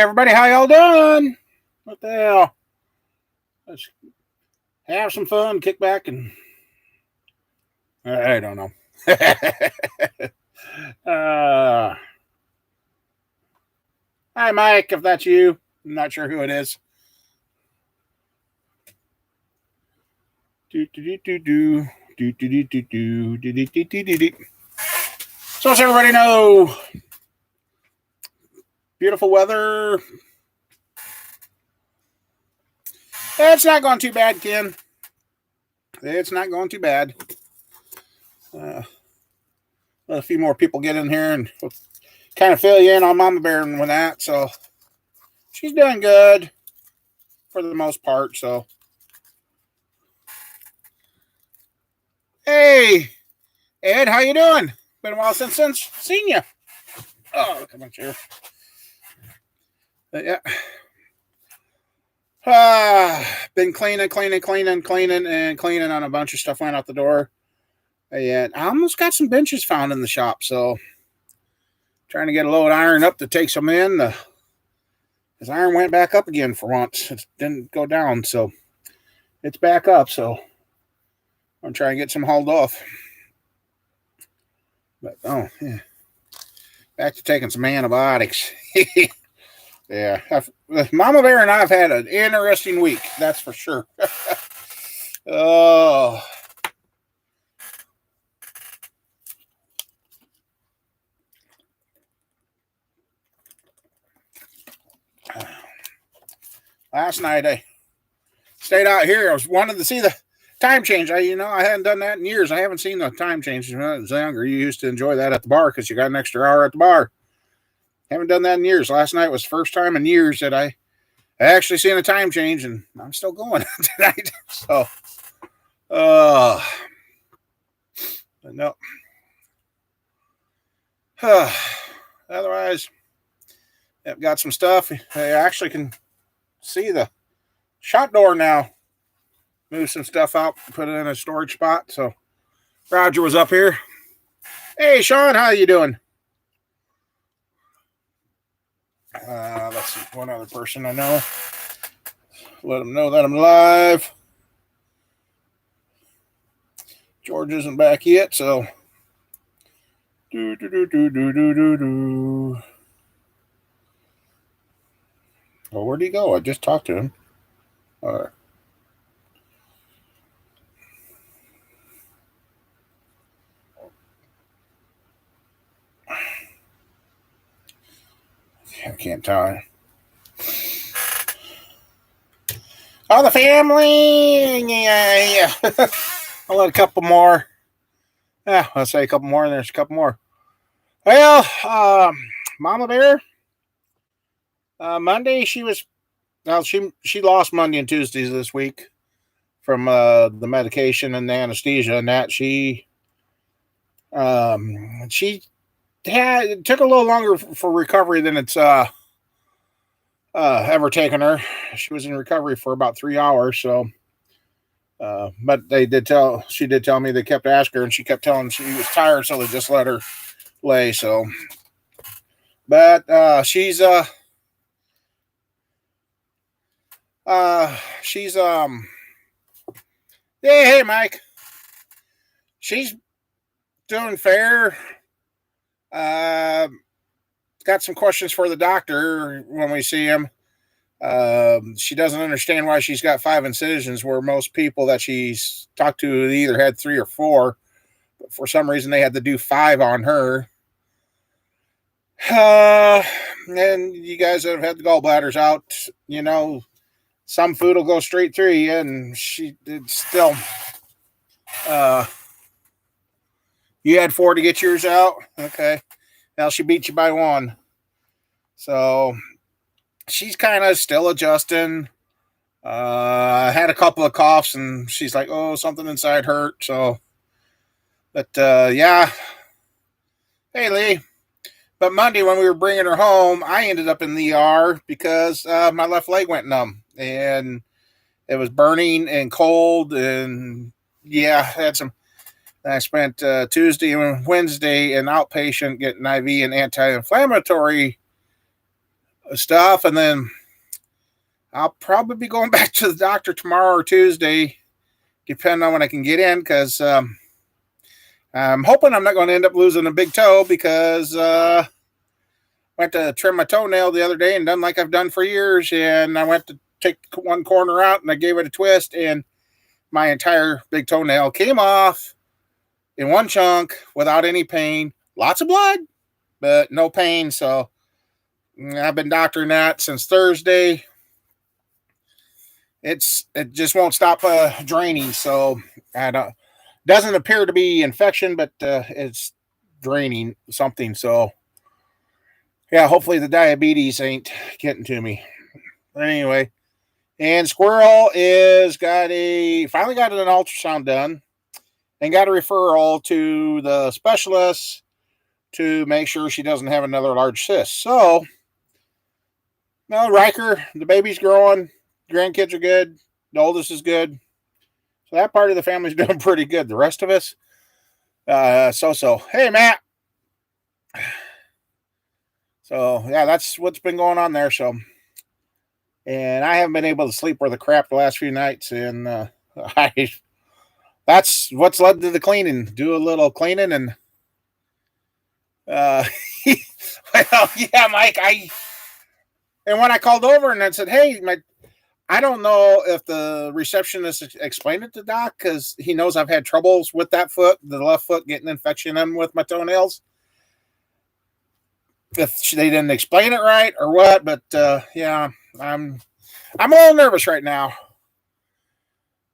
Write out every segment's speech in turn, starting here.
everybody, how y'all doing? What the hell? Let's have some fun, kick back, and I don't know. uh, Hi, Mike, if that's you. I'm not sure who it is. So, as everybody know, beautiful weather. It's not going too bad, Ken. It's not going too bad. Let a few more people get in here and we'll kind of fill you in on Mama Bear and with that. So she's doing good for the most part. So, hey, Ed, how you doing? Been a while since seen you. Oh, come on, chair. Yeah. Been cleaning on a bunch of stuff went out the door. And I almost got some benches found in the shop, so trying to get a load of iron up to take some in. His iron went back up again for once. It didn't go down, so it's back up. So I'm trying to get some hauled off. But yeah, back to taking some antibiotics. Yeah, Mama Bear and I have had an interesting week. That's for sure. Oh. Last night I stayed out here. I wanted to see the time change. I hadn't done that in years. I haven't seen the time change when I was younger. You used to enjoy that at the bar because you got an extra hour at the bar. Haven't done that in years. Last night was the first time in years that I actually seen a time change, and I'm still going tonight. So, no. Otherwise, I've got some stuff. I actually can see the shop door now. Move some stuff out, put it in a storage spot. So Roger was up here. Hey, Sean, how you doing? Let's see, one other person I know. Let them know that I'm live. George isn't back yet, so Oh, where'd he go? I just talked to him. All right. I can't tell. Oh, the family. Yeah. I'll let a couple more. Yeah, I'll say a couple more, and there's a couple more. Well, Mama Bear. Monday she lost Monday and Tuesdays this week from the medication and the anesthesia, and that she it took a little longer for recovery than it's ever taken her. She was in recovery for about 3 hours, so but she did tell me they kept asking her, and she kept telling she was tired, so they just let her lay. So, but she's yeah, hey Mike, she's doing fair. Got some questions for the doctor when we see him. She doesn't understand why she's got 5 incisions where most people that she's talked to either had 3 or 4, but for some reason they had to do 5 on her. And you guys that have had the gallbladders out, some food will go straight through you, and she did still. You had 4 to get yours out? Okay. Now she beat you by 1. So she's kind of still adjusting. Had a couple of coughs, and she's like, oh, something inside hurt. So, but yeah. Hey, Lee. But Monday when we were bringing her home, I ended up in the ER because my left leg went numb. And it was burning and cold. And yeah, I spent Tuesday and Wednesday in outpatient getting IV and anti-inflammatory stuff, and then I'll probably be going back to the doctor tomorrow or Tuesday, depending on when I can get in, because I'm hoping I'm not going to end up losing a big toe, because I went to trim my toenail the other day and done like I've done for years, and I went to take one corner out and I gave it a twist, and my entire big toenail came off in one chunk without any pain. Lots of blood, but no pain. So I've been doctoring that since Thursday. It just won't stop draining. So I don't, doesn't appear to be infection, but it's draining something. So yeah, hopefully the diabetes ain't getting to me. But anyway, and Squirrel is finally got an ultrasound done and got a referral to the specialist to make sure she doesn't have another large cyst. So, no, Riker, the baby's growing, grandkids are good, the oldest is good. So that part of the family's doing pretty good. The rest of us, so. Hey, Matt. So, yeah, that's what's been going on there. So, and I haven't been able to sleep worth a crap the last few nights, and that's what's led to the cleaning. Do a little cleaning, and well, yeah, Mike. And when I called over and I said, "Hey, I don't know if the receptionist explained it to Doc, because he knows I've had troubles with that foot, the left foot, getting infection in with my toenails. If they didn't explain it right or what, but yeah, I'm a little nervous right now."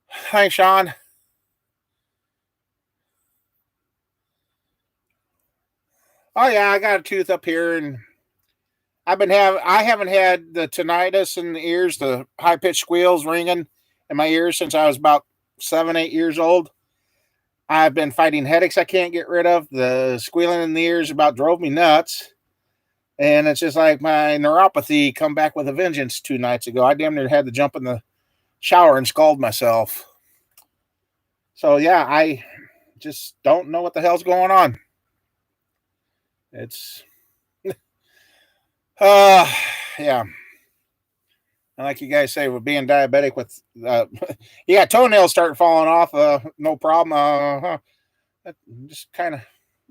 Hi, Sean. Oh yeah, I got a tooth up here, and I haven't had the tinnitus in the ears, the high pitched squeals ringing in my ears since I was about 7, 8 years old. I've been fighting headaches I can't get rid of. The squealing in the ears about drove me nuts. And it's just like my neuropathy come back with a vengeance 2 nights ago. I damn near had to jump in the shower and scald myself. So yeah, I just don't know what the hell's going on. It's yeah. And like you guys say, with being diabetic, with you got toenails starting falling off, no problem. That just kind of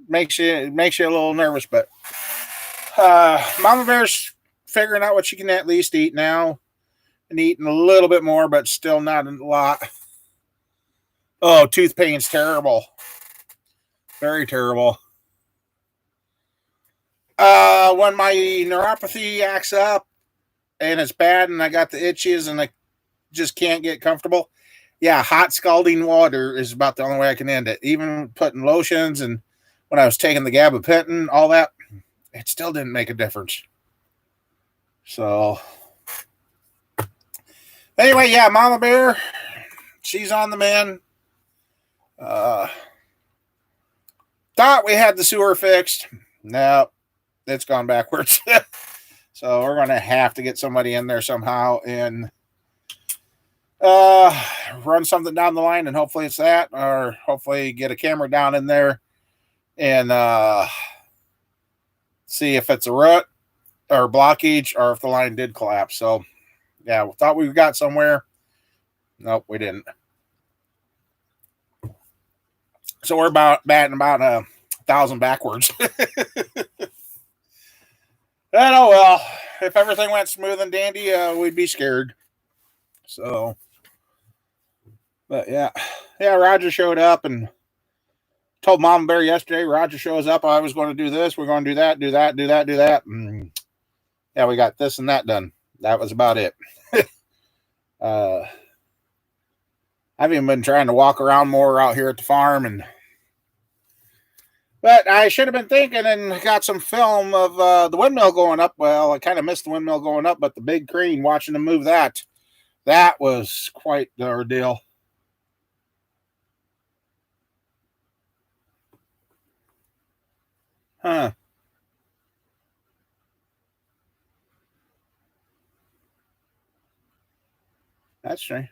makes you a little nervous. But Mama Bear's figuring out what she can at least eat now, and eating a little bit more, but still not a lot. Oh, tooth pain's terrible, very terrible. When my neuropathy acts up and it's bad, and I got the itches, and I just can't get comfortable. Yeah, hot scalding water is about the only way I can end it. Even putting lotions, and when I was taking the gabapentin, all that, it still didn't make a difference. So, anyway, yeah, Mama Bear, she's on the mend. Thought we had the sewer fixed. No, it's gone backwards. So we're going to have to get somebody in there somehow and run something down the line, and hopefully it's that, or hopefully get a camera down in there and see if it's a root or blockage, or if the line did collapse. So yeah, we thought we got somewhere. Nope, we didn't. So we're batting about 1,000 backwards. And oh well, if everything went smooth and dandy, we'd be scared. So, but yeah, Roger showed up and told Mama Bear yesterday. Roger shows up. I was going to do this. We're going to do that. Do that. Do that. Do that. And yeah, we got this and that done. That was about it. I've even been trying to walk around more out here at the farm, but I should have been thinking and got some film of the windmill going up. Well, I kind of missed the windmill going up, but the big crane, watching them move that was quite the ordeal. Huh. That's strange.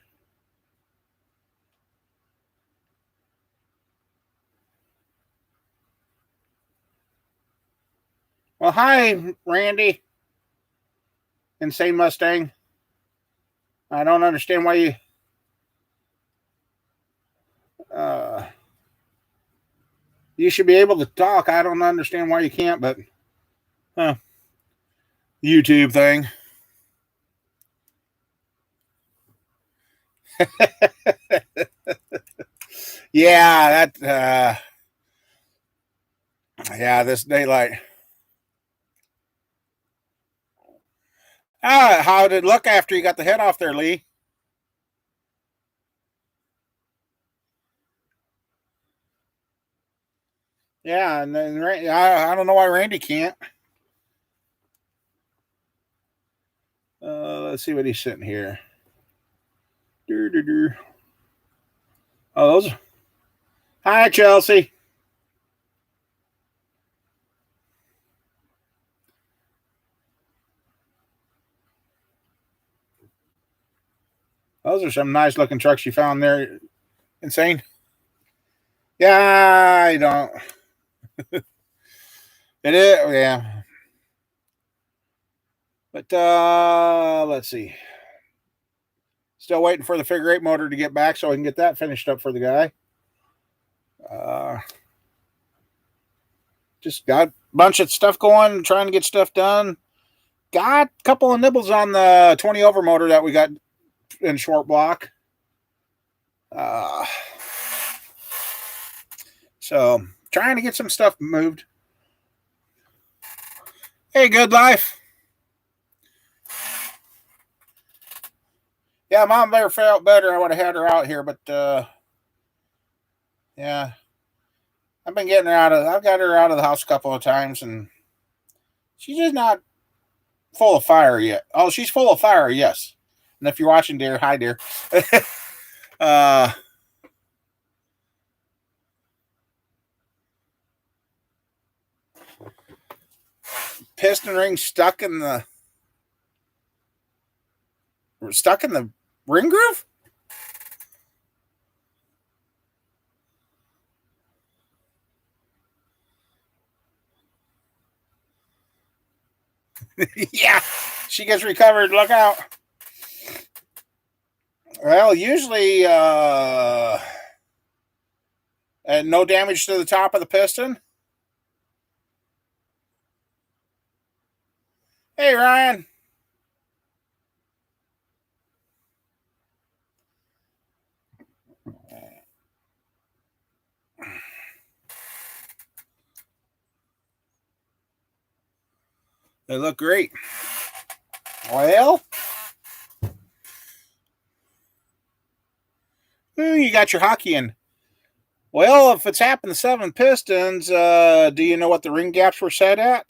Well, hi, Randy. Insane Mustang. I don't understand why you. You should be able to talk. I don't understand why you can't, but YouTube thing. Yeah, that. Yeah, this daylight. How did it look after you got the head off there, Lee? Yeah, and then I don't know why Randy can't. Let's see what he's sitting here. Oh, those. Hi, Chelsea. Those are some nice looking trucks you found there. Insane. Yeah, I don't. It is, yeah. But let's see. Still waiting for the figure eight motor to get back so I can get that finished up for the guy. Just got a bunch of stuff going, trying to get stuff done. Got a couple of nibbles on the 20 over motor that we got in short block. So trying to get some stuff moved. Hey, good life. Yeah, Mom bear felt better. I would have had her out here, but yeah, I've been getting her out of. I've got her out of the house a couple of times, and she's just not full of fire yet. Oh, she's full of fire, yes. And if you're watching, dear, hi, dear. Piston ring stuck in the ring groove. Yeah, she gets recovered. Look out. Well, usually, and no damage to the top of the piston. Hey, Ryan. They look great. Well, you got your hockey in. Well, if it's happened to 7 pistons, do you know what the ring gaps were set at?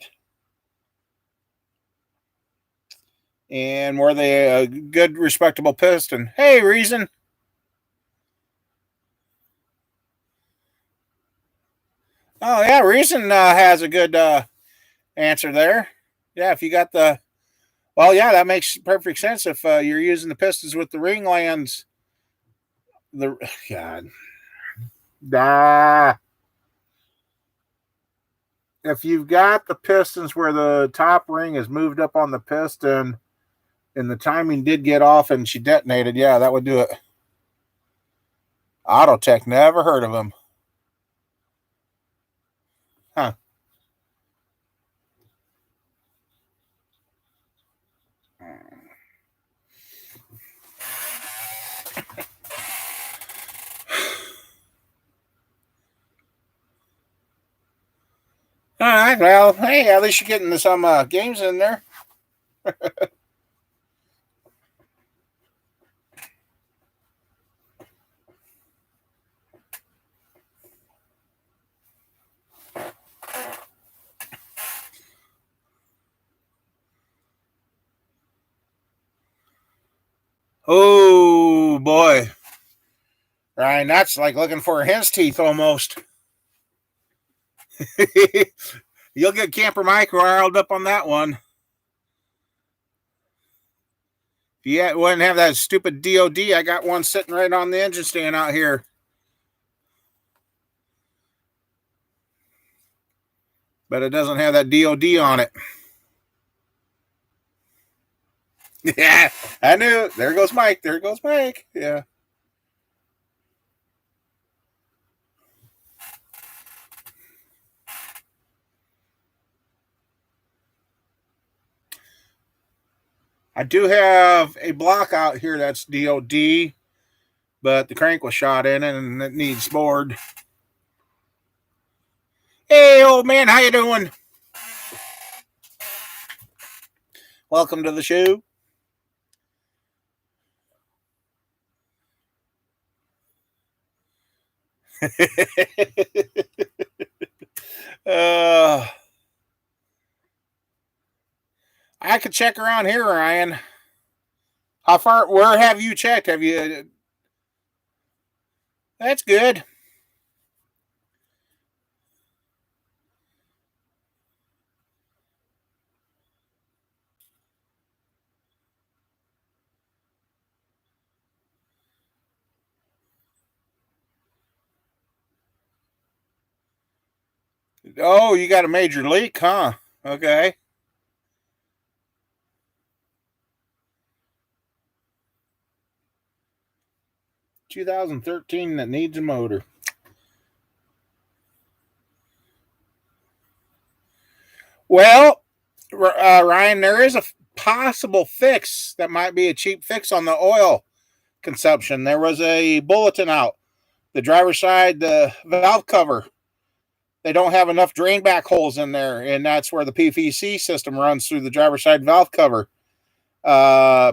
And were they a good, respectable piston? Hey, Reason. Oh, yeah, Reason has a good answer there. Yeah, if you got the. Well, yeah, that makes perfect sense if you're using the pistons with the ring lands. The God. If you've got the pistons where the top ring is moved up on the piston and the timing did get off and she detonated, yeah, that would do it. Autotech, never heard of him. Huh. All right, well, hey, at least you're getting some games in there. Oh, boy. Ryan, that's like looking for hen's teeth almost. You'll get Camper Mike riled up on that one. If you wouldn't have that stupid DOD, I got one sitting right on the engine stand out here. But it doesn't have that DOD on it. Yeah, I knew. There goes Mike. There goes Mike. Yeah. I do have a block out here that's DOD, but the crank was shot in it and it needs board. Hey, old man, how you doing? Welcome to the show. uh, I could check around here, Ryan. How far? Where have you checked? Have you? That's good. Oh, you got a major leak, huh? Okay. 2013 that needs a motor. Well, Ryan, there is a possible fix that might be a cheap fix on the oil consumption. There was a bulletin out. The driver's side, the valve cover, they don't have enough drain back holes in there, and that's where the PVC system runs through the driver's side valve cover. Uh,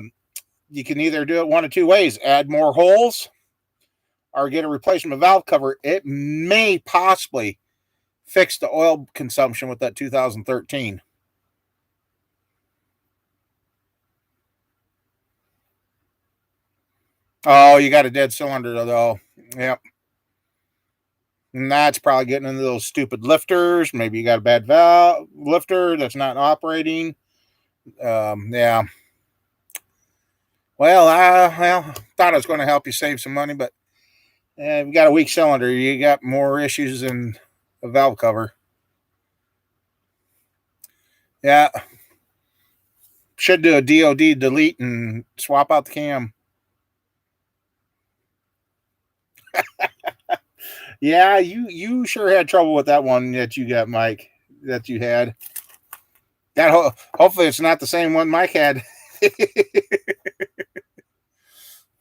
you can either do it one of two ways: add more holes or get a replacement valve cover. It may possibly fix the oil consumption with that 2013. Oh, you got a dead cylinder though. Yep. And that's probably getting into those stupid lifters. Maybe you got a bad valve lifter that's not operating. Yeah. Well, I thought I was going to help you save some money, but if you got a weak cylinder, you got more issues than a valve cover. Yeah. Should do a DOD delete and swap out the cam. Yeah, you sure had trouble with that one that you got, Mike. That you had. Hopefully it's not the same one Mike had.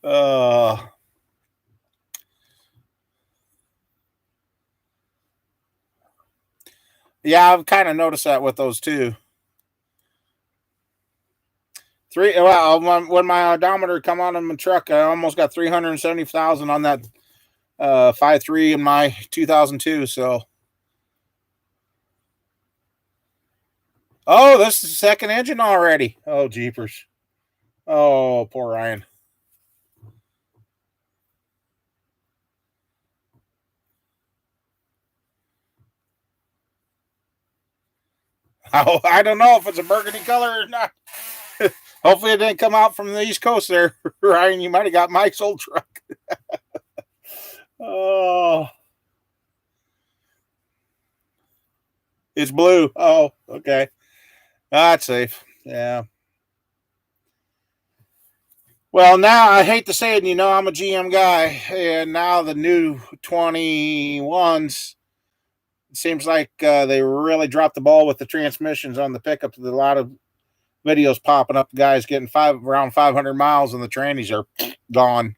uh, yeah, I've kind of noticed that with those too. When my odometer come on in my truck, I almost got 370,000 on that 5.3 in my 2002. So, oh, this is the second engine already. Oh, jeepers! Oh, poor Ryan. Oh, I don't know if it's a burgundy color or not. Hopefully, it didn't come out from the East Coast there, Ryan. You might have got Mike's old truck. Oh, it's blue. Oh, okay. That's safe. Yeah. Well, now I hate to say it, I'm a GM guy, and now the new 21s, it seems like they really dropped the ball with the transmissions on the pickups. There's a lot of videos popping up, guys getting around 500 miles, and the trannies are gone.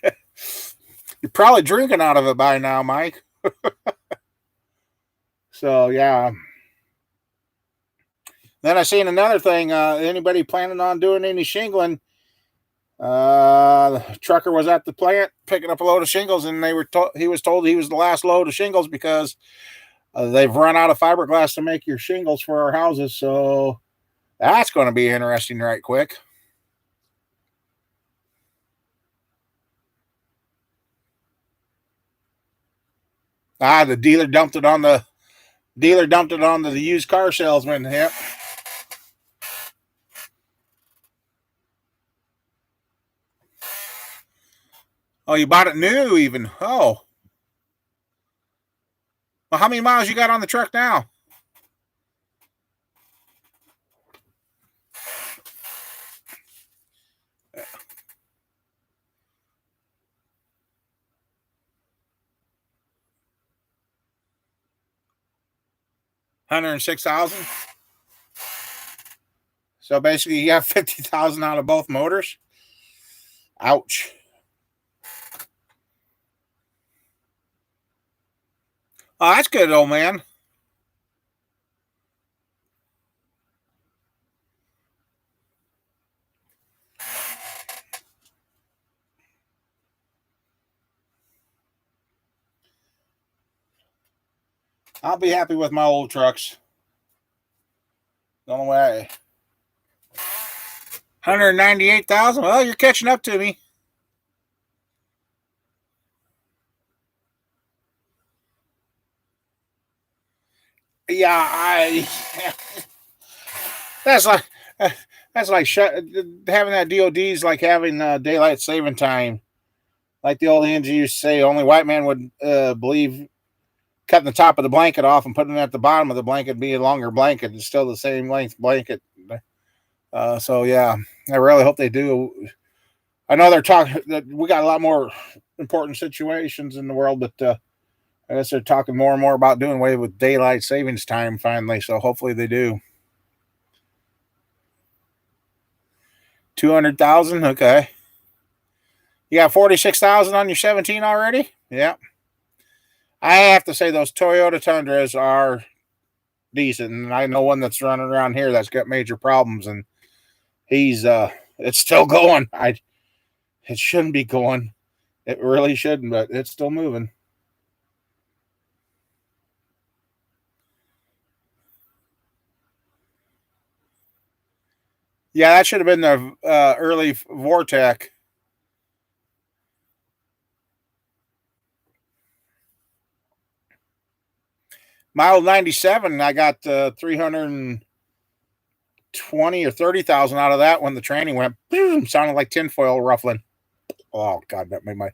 You're probably drinking out of it by now, Mike. So, yeah. Then I seen another thing. Anybody planning on doing any shingling? The trucker was at the plant picking up a load of shingles, and he was told he was the last load of shingles because they've run out of fiberglass to make your shingles for our houses. So that's going to be interesting right quick. The dealer dumped it on the used car salesman. Yep. Oh, you bought it new even. Oh. Well, how many miles you got on the truck now? 106,000. So basically, you have 50,000 out of both motors. Ouch. Oh, that's good, old man. I'll be happy with my old trucks. The only way. 198,000. Well, you're catching up to me. Yeah, that's like that's like having that DOD's like having daylight saving time. Like the old Angie used to say, only white man would believe cutting the top of the blanket off and putting it at the bottom of the blanket be a longer blanket. It's still the same length blanket. So yeah, I really hope they do. I know they're talking that we got a lot more important situations in the world, but I guess they're talking more and more about doing away with daylight savings time finally. So hopefully they do. 200,000. Okay. You got 46,000 on your 17 already? Yeah. I have to say those Toyota Tundras are decent, and I know one that's running around here that's got major problems, and he's it's still going. It shouldn't be going. It really shouldn't, but it's still moving. Yeah, that should have been the early Vortec. My old 97, I got 320 or 30,000 out of that when the training went boom, sounded like tinfoil ruffling. Oh God, that made my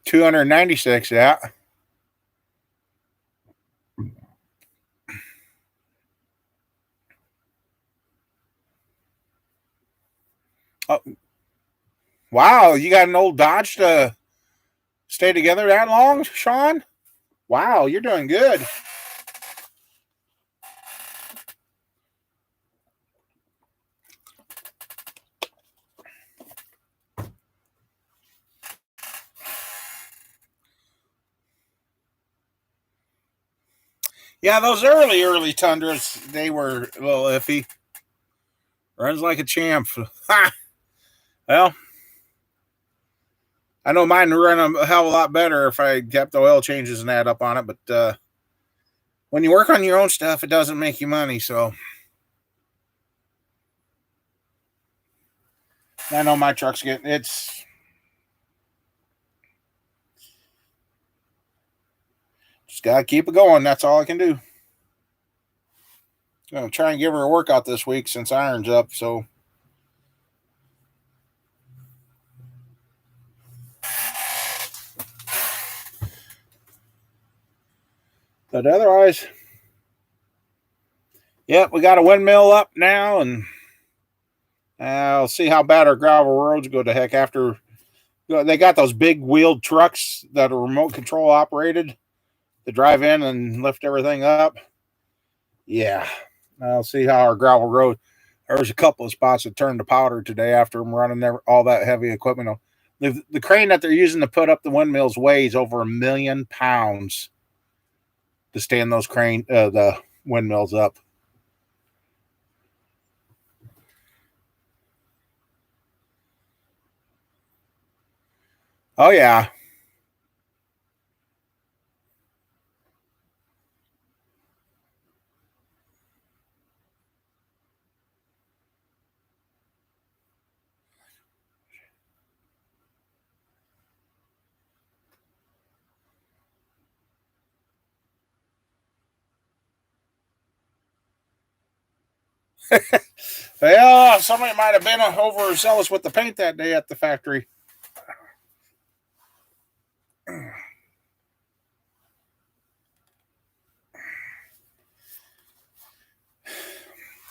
296. Yeah. Oh, wow, you got an old Dodge to stay together that long, Sean? Wow, you're doing good. Yeah, those early Tundras, they were a little iffy. Runs like a champ. Ha! Well, I know mine would run a hell of a lot better if I kept the oil changes and that up on it, but when you work on your own stuff, it doesn't make you money. So I know my truck's getting it's just gotta keep it going. That's all I can do. I'm gonna try and give her a workout this week since iron's up. So, but otherwise, yep, we got a windmill up now, and I'll see how bad our gravel roads go to heck after. They got those big wheeled trucks that are remote control operated to drive in and lift everything up. Yeah, I'll see how our gravel road. There's a couple of spots that turned to powder today after I'm running all that heavy equipment. The crane that they're using to put up the windmills weighs over 1,000,000 pounds to stand those the windmills up. Oh yeah. Well, somebody might have been overzealous with the paint that day at the factory.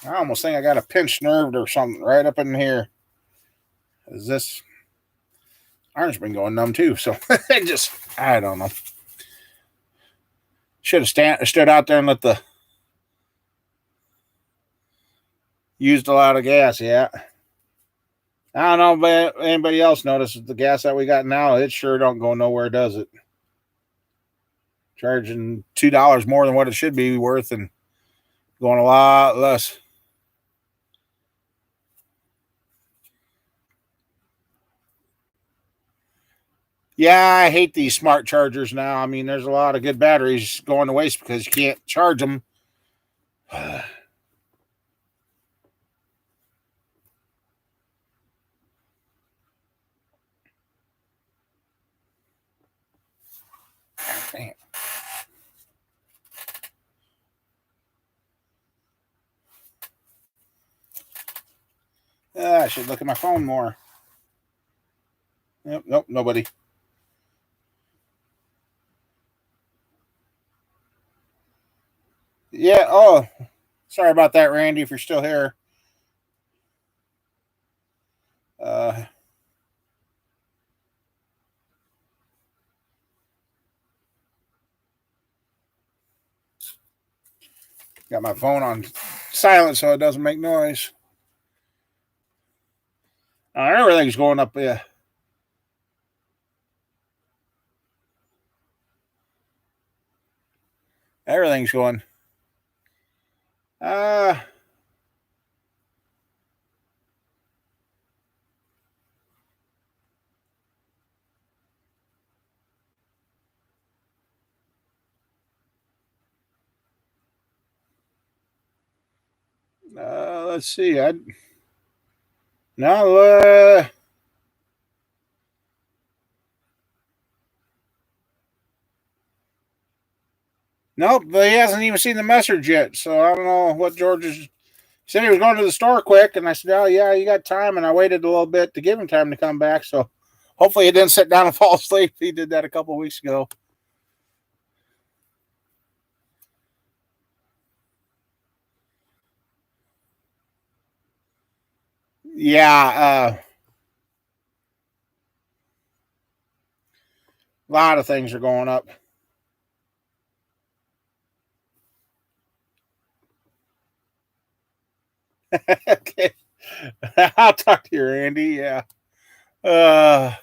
I almost think I got a pinched nerve or something right up in here. Is this? Ours been going numb too. So I don't know. Should have stood out there and let the used a lot of gas. Yeah. I don't know if anybody else notices the gas that we got now. It sure don't go nowhere, does it? Charging $2 more than what it should be worth and going a lot less. Yeah, I hate these smart chargers now. I mean, there's a lot of good batteries going to waste because you can't charge them. Damn. I should look at my phone more. Nope, nobody. Yeah, oh, sorry about that, Randy, if you're still here. Uh, got my phone on silent so it doesn't make noise. Everything's going up. Yeah. Everything's going. Let's see. No. Nope, but he hasn't even seen the message yet. So I don't know what George is. He said he was going to the store quick, and I said, "Oh yeah, you got time." And I waited a little bit to give him time to come back. So hopefully he didn't sit down and fall asleep. He did that a couple of weeks ago. Yeah, a lot of things are going up. Okay, I'll talk to you, Randy. Yeah. Uh,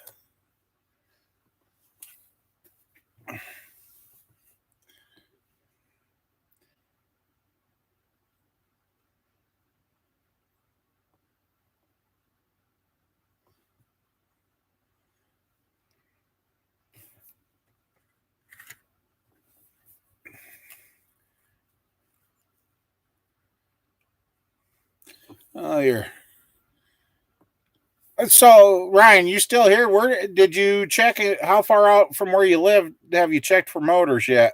oh, here. So, Ryan, you still here? Where did you check it? How far out from where you live have you checked for motors yet?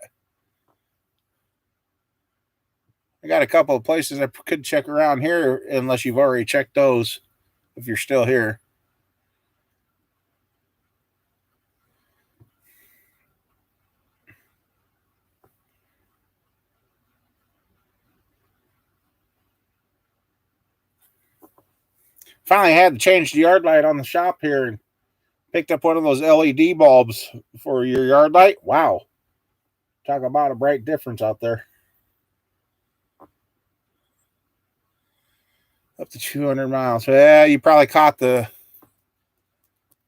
I got a couple of places I could check around here, unless you've already checked those. If you're still here, finally had to change the yard light on the shop here and picked up one of those LED bulbs for your yard light. Wow, talk about a bright difference out there. Up to 200 miles. Yeah, you probably caught the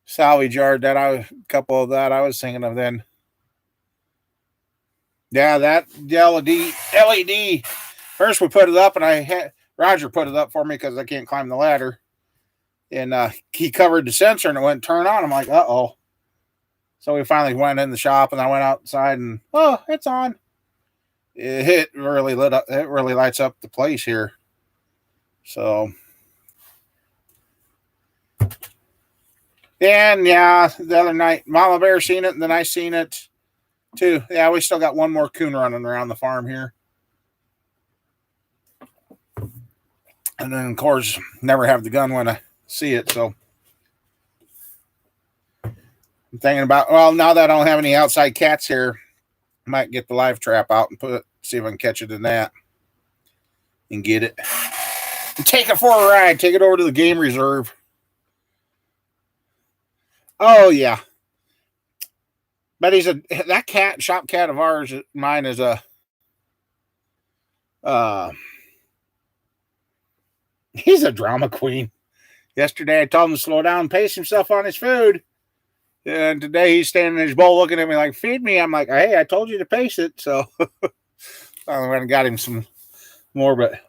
salvage yard that a couple of that I was thinking of then. Yeah, that LED. First we put it up, and I had Roger put it up for me because I can't climb the ladder, and he covered the sensor, and it wouldn't turn on. I'm like, oh. So we finally went in the shop, and I went outside, and it's on. It really lit up. It really lights up the place here. So, and yeah, the other night, Mama Bear seen it, and then I seen it too. Yeah, we still got one more coon running around the farm here. And then, of course, never have the gun when I see it. So I'm thinking about, well, now that I don't have any outside cats here, I might get the live trap out and see if I can catch it in that and get it. And take it for a ride. Take it over to the game reserve. Oh yeah, but that cat shop cat of ours. Mine is a uh, he's a drama queen. Yesterday I told him to slow down and pace himself on his food. And today he's standing in his bowl looking at me like, feed me. I'm like, hey, I told you to pace it. So I went and got him some more. But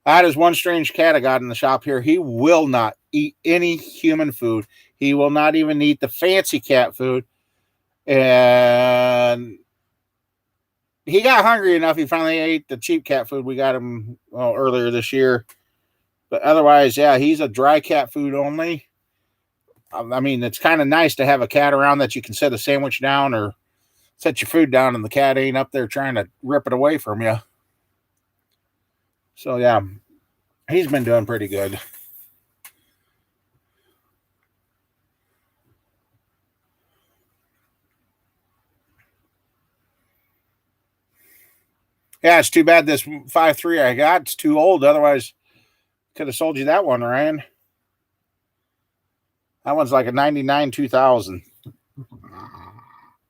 that is one strange cat I got in the shop here. He will not eat any human food. He will not even eat the fancy cat food. And he got hungry enough. He finally ate the cheap cat food we got him earlier this year. But otherwise, yeah, he's a dry cat food only. I mean, it's kind of nice to have a cat around that you can set a sandwich down or set your food down and the cat ain't up there trying to rip it away from you. So, yeah, he's been doing pretty good. Yeah, it's too bad this 5.3 I got. It's too old. Otherwise, could have sold you that one, Ryan. That one's like a 99 2000.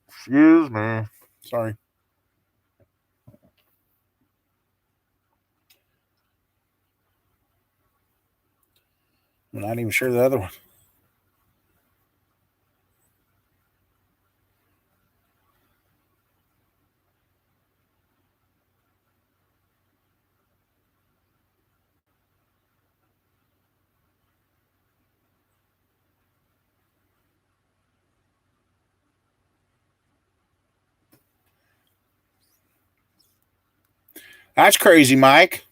Excuse me. Sorry. I'm not even sure the other one. That's crazy, Mike.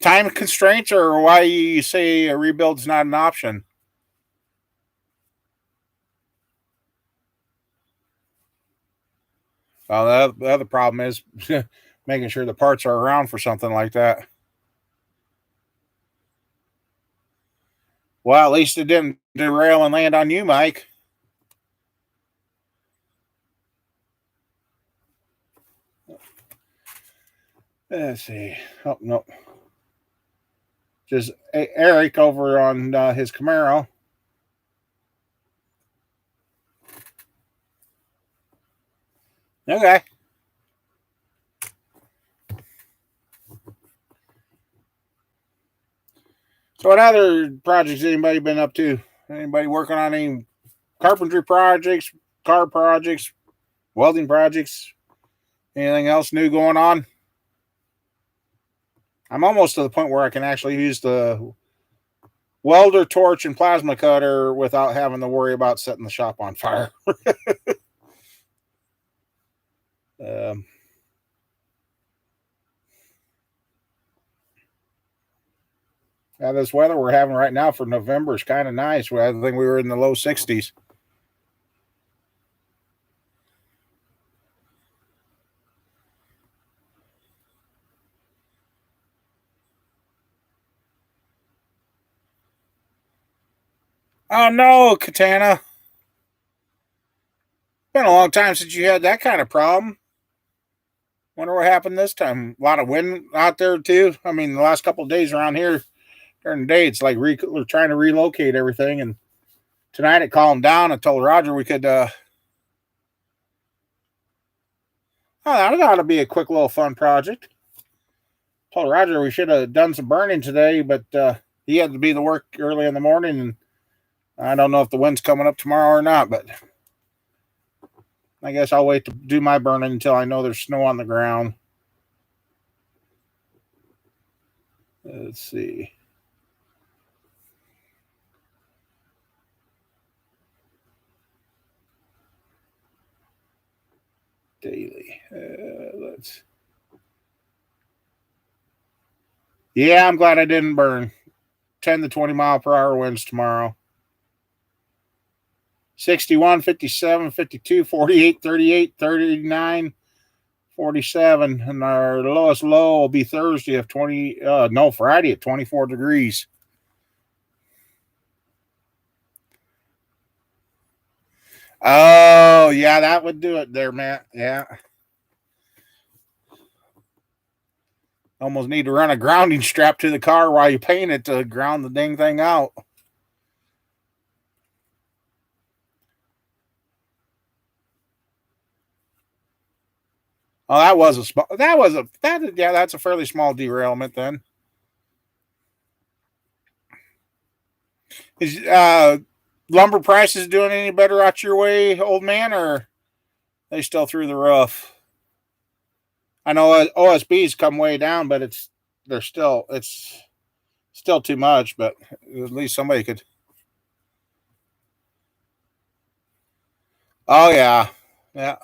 Time constraints or why you say a rebuild's not an option? Well, the other problem is making sure the parts are around for something like that. Well, at least it didn't derail and land on you, Mike. Let's see. Oh, no. Just Eric over on his Camaro. Okay. So, what other projects anybody been up to? Anybody working on any carpentry projects, car projects, welding projects? Anything else new going on? I'm almost to the point where I can actually use the welder, torch, and plasma cutter without having to worry about setting the shop on fire. um, yeah, this weather we're having right now for November is kind of nice. I think we were in the low 60s. Oh no, Katana. Been a long time since you had that kind of problem. Wonder what happened this time. A lot of wind out there too. I mean, the last couple of days around here during the day, it's like we're trying to relocate everything. And tonight it calmed down. I told Roger we could. Oh, that ought to be a quick little fun project. Told Roger we should have done some burning today, but he had to be to work early in the morning, and I don't know if the wind's coming up tomorrow or not. But I guess I'll wait to do my burning until I know there's snow on the ground. Let's see. Daily. Let's. Yeah, I'm glad I didn't burn. 10 to 20 mile per hour winds tomorrow. 61, 57, 52, 48, 38, 39, 47. And our lowest low will be Thursday of Friday at 24 degrees. Oh, yeah, that would do it there, Matt. Yeah. Almost need to run a grounding strap to the car while you paint it to ground the dang thing out. Oh, that was a small. That was a that. Yeah, that's a fairly small derailment then. Is lumber prices doing any better out your way, old man, or they still through the roof? I know OSB's come way down, but it's still too much. But at least somebody could. Oh yeah, yeah.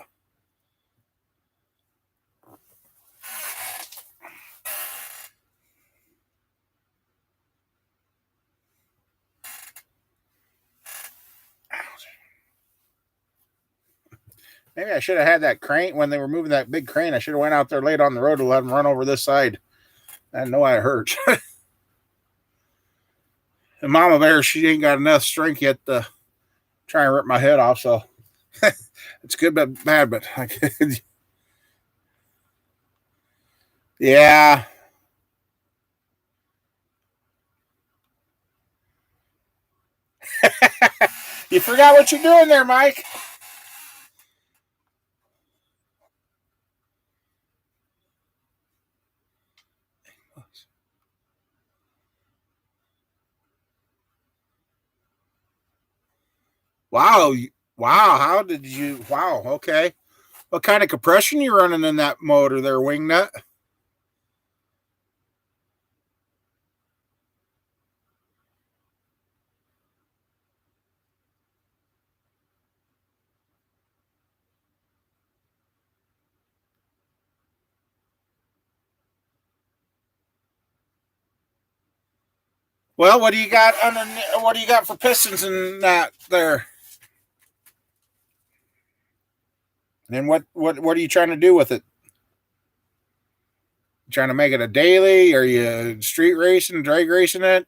Maybe I should have had that crane when they were moving that big crane. I should have went out there late on the road to let them run over this side. I know I hurt. And Mama Bear, she ain't got enough strength yet to try and rip my head off. So it's good but bad. But I could, yeah. You forgot what you're doing there, Mike. Wow. Wow. How did you? Wow. Okay. What kind of compression you running in that motor there, wingnut? Well, what do you got under? What do you got for pistons in that there? And what are you trying to do with it? You trying to make it a daily? Are you street racing, drag racing it?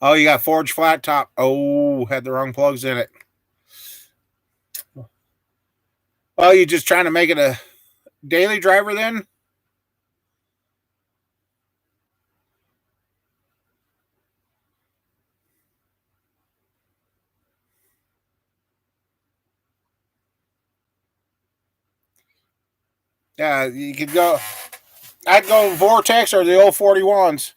Oh, you got forged flat top. Oh, had the wrong plugs in it. Oh, you just trying to make it a daily driver then? Yeah, you could go. I'd go Vortex or the old 41s.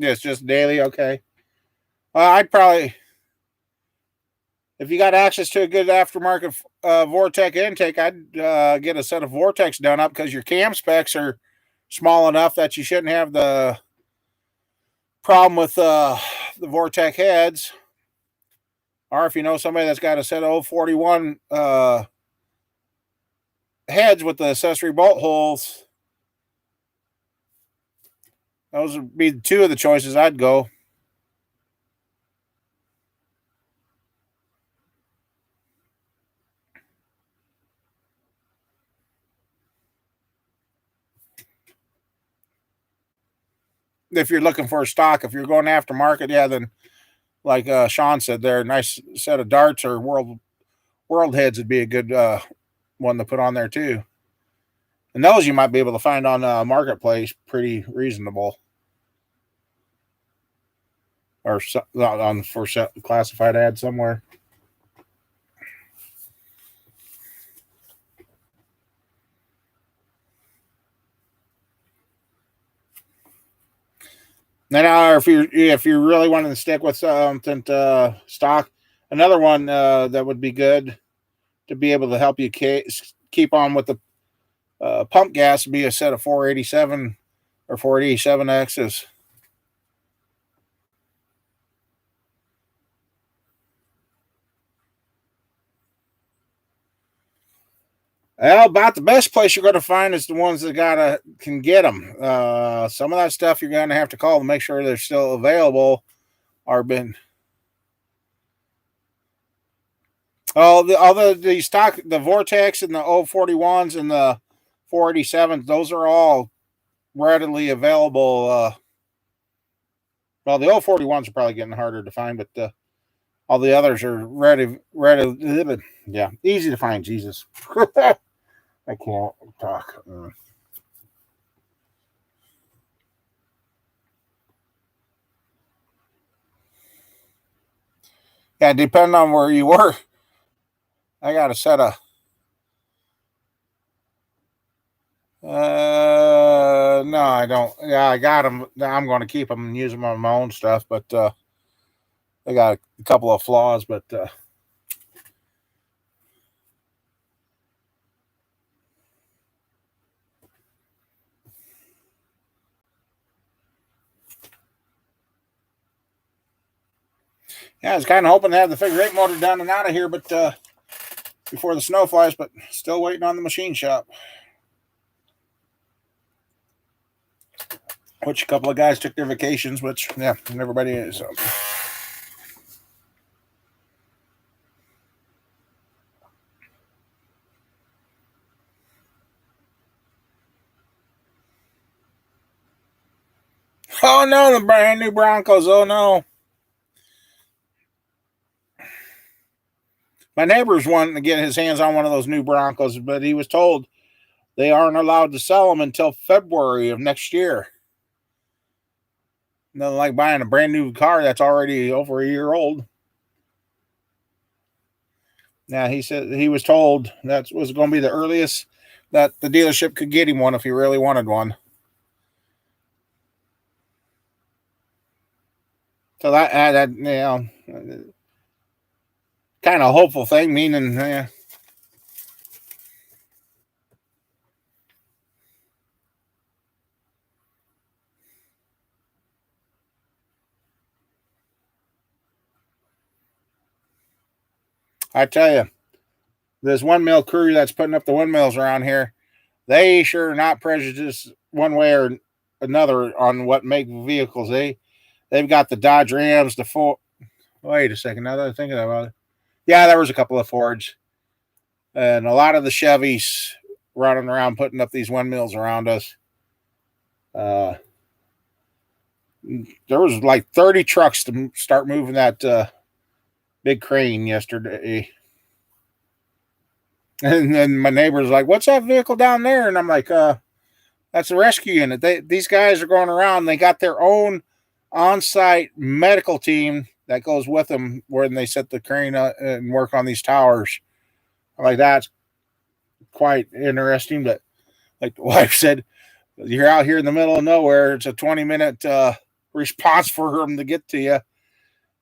Yeah, it's just daily. Okay. I'd probably, if you got access to a good aftermarket Vortex intake, I'd get a set of Vortex done up because your cam specs are small enough that you shouldn't have the problem with the Vortex heads. Or if you know somebody that's got a set of 041 heads with the accessory bolt holes, those would be two of the choices I'd go. If you're looking for a stock, if you're going aftermarket, yeah, then like Sean said, there, a nice set of darts or world heads would be a good one to put on there too. And those you might be able to find on marketplace pretty reasonable, or on for classified ad somewhere. Now, if you're really wanting to stick with something stock, another one that would be good to be able to help you keep on with the pump gas would be a set of 487 or 487 X's. Well, about the best place you're going to find is the ones that can get them. Some of that stuff you're going to have to call to make sure they're still available or been. Oh, the stock, the Vortex and the 041s and the 487s, those are all readily available. Well, the 041s are probably getting harder to find, but all the others are ready. Yeah, easy to find. Jesus, I can't talk. Yeah, depending on where you were, I got a set of. No, I don't. Yeah, I got them. I'm going to keep them and use them on my own stuff, but they got a couple of flaws. But yeah, I was kind of hoping to have the figure eight motor done and out of here, but before the snow flies. But still waiting on the machine shop. Which a couple of guys took their vacations, which yeah, and everybody is. So. Oh no, the brand new Broncos. Oh no. My neighbor's wanting to get his hands on one of those new Broncos, but he was told they aren't allowed to sell them until February of next year. Nothing like buying a brand new car that's already over a year old. Now, he said he was told that was going to be the earliest that the dealership could get him one if he really wanted one. So that you know, kind of hopeful thing, meaning I tell you, this windmill crew that's putting up the windmills around here, they sure are not prejudiced one way or another on what make vehicles. They've got the Dodge Rams, the Ford. Wait a second, now that I'm thinking about it, yeah, there was a couple of Fords and a lot of the Chevys running around putting up these windmills around us. Uh, there was like 30 trucks to start moving that big crane yesterday. And then my neighbor's like, "What's that vehicle down there?" And I'm like, that's a rescue unit. These guys are going around. They got their own on-site medical team that goes with them when they set the crane up and work on these towers. I'm like, that's quite interesting. But like the wife said, you're out here in the middle of nowhere. It's a 20-minute response for them to get to you.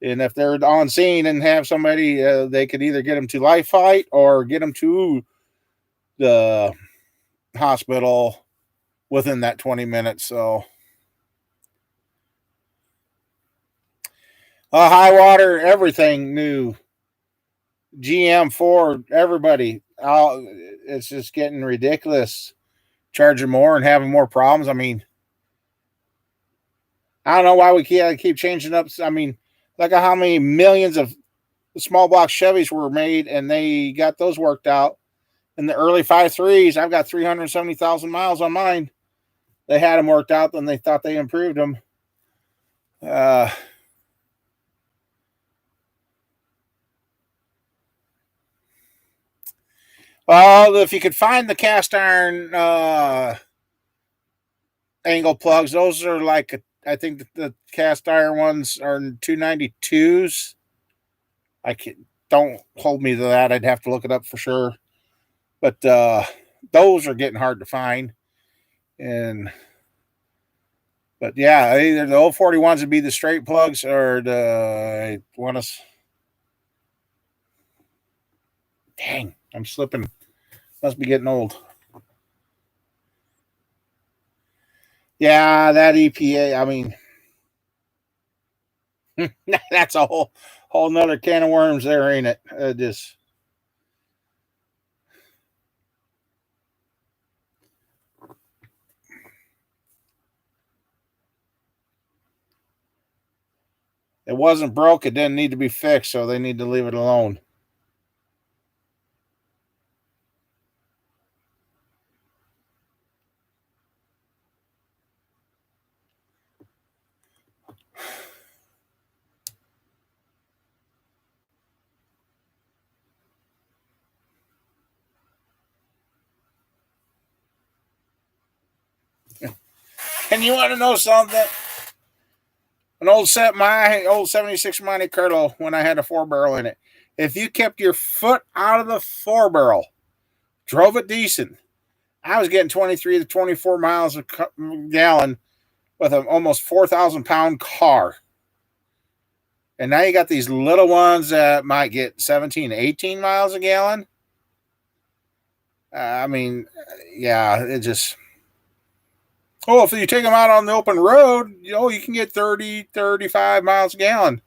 And if they're on scene and have somebody, they could either get them to life flight or get them to the hospital within that 20 minutes. So, high water, everything new. GM, Ford, everybody. It's just getting ridiculous. Charging more and having more problems. I mean, I don't know why we can't keep changing up. I mean, look at how many millions of small block Chevys were made, and they got those worked out. In the early 5.3s, I've got 370,000 miles on mine. They had them worked out, then they thought they improved them. Well, if you could find the cast iron angle plugs, those are like, I think the cast iron ones are 292s. Don't hold me to that. I'd have to look it up for sure. But those are getting hard to find. But yeah, either the 041s would be the straight plugs or the want to. Dang, I'm slipping. Must be getting old. Yeah, that EPA. I mean, that's a whole nother can of worms there, ain't it? Just it wasn't broke. It didn't need to be fixed, so they need to leave it alone. And you want to know something? My old 76 Monte Carlo, when I had a 4-barrel in it, if you kept your foot out of the 4-barrel, drove it decent, I was getting 23 to 24 miles a gallon with an almost 4,000-pound car. And now you got these little ones that might get 17, 18 miles a gallon. I mean, yeah, it just. Oh, if you take them out on the open road, you can get 30, 35 miles a gallon.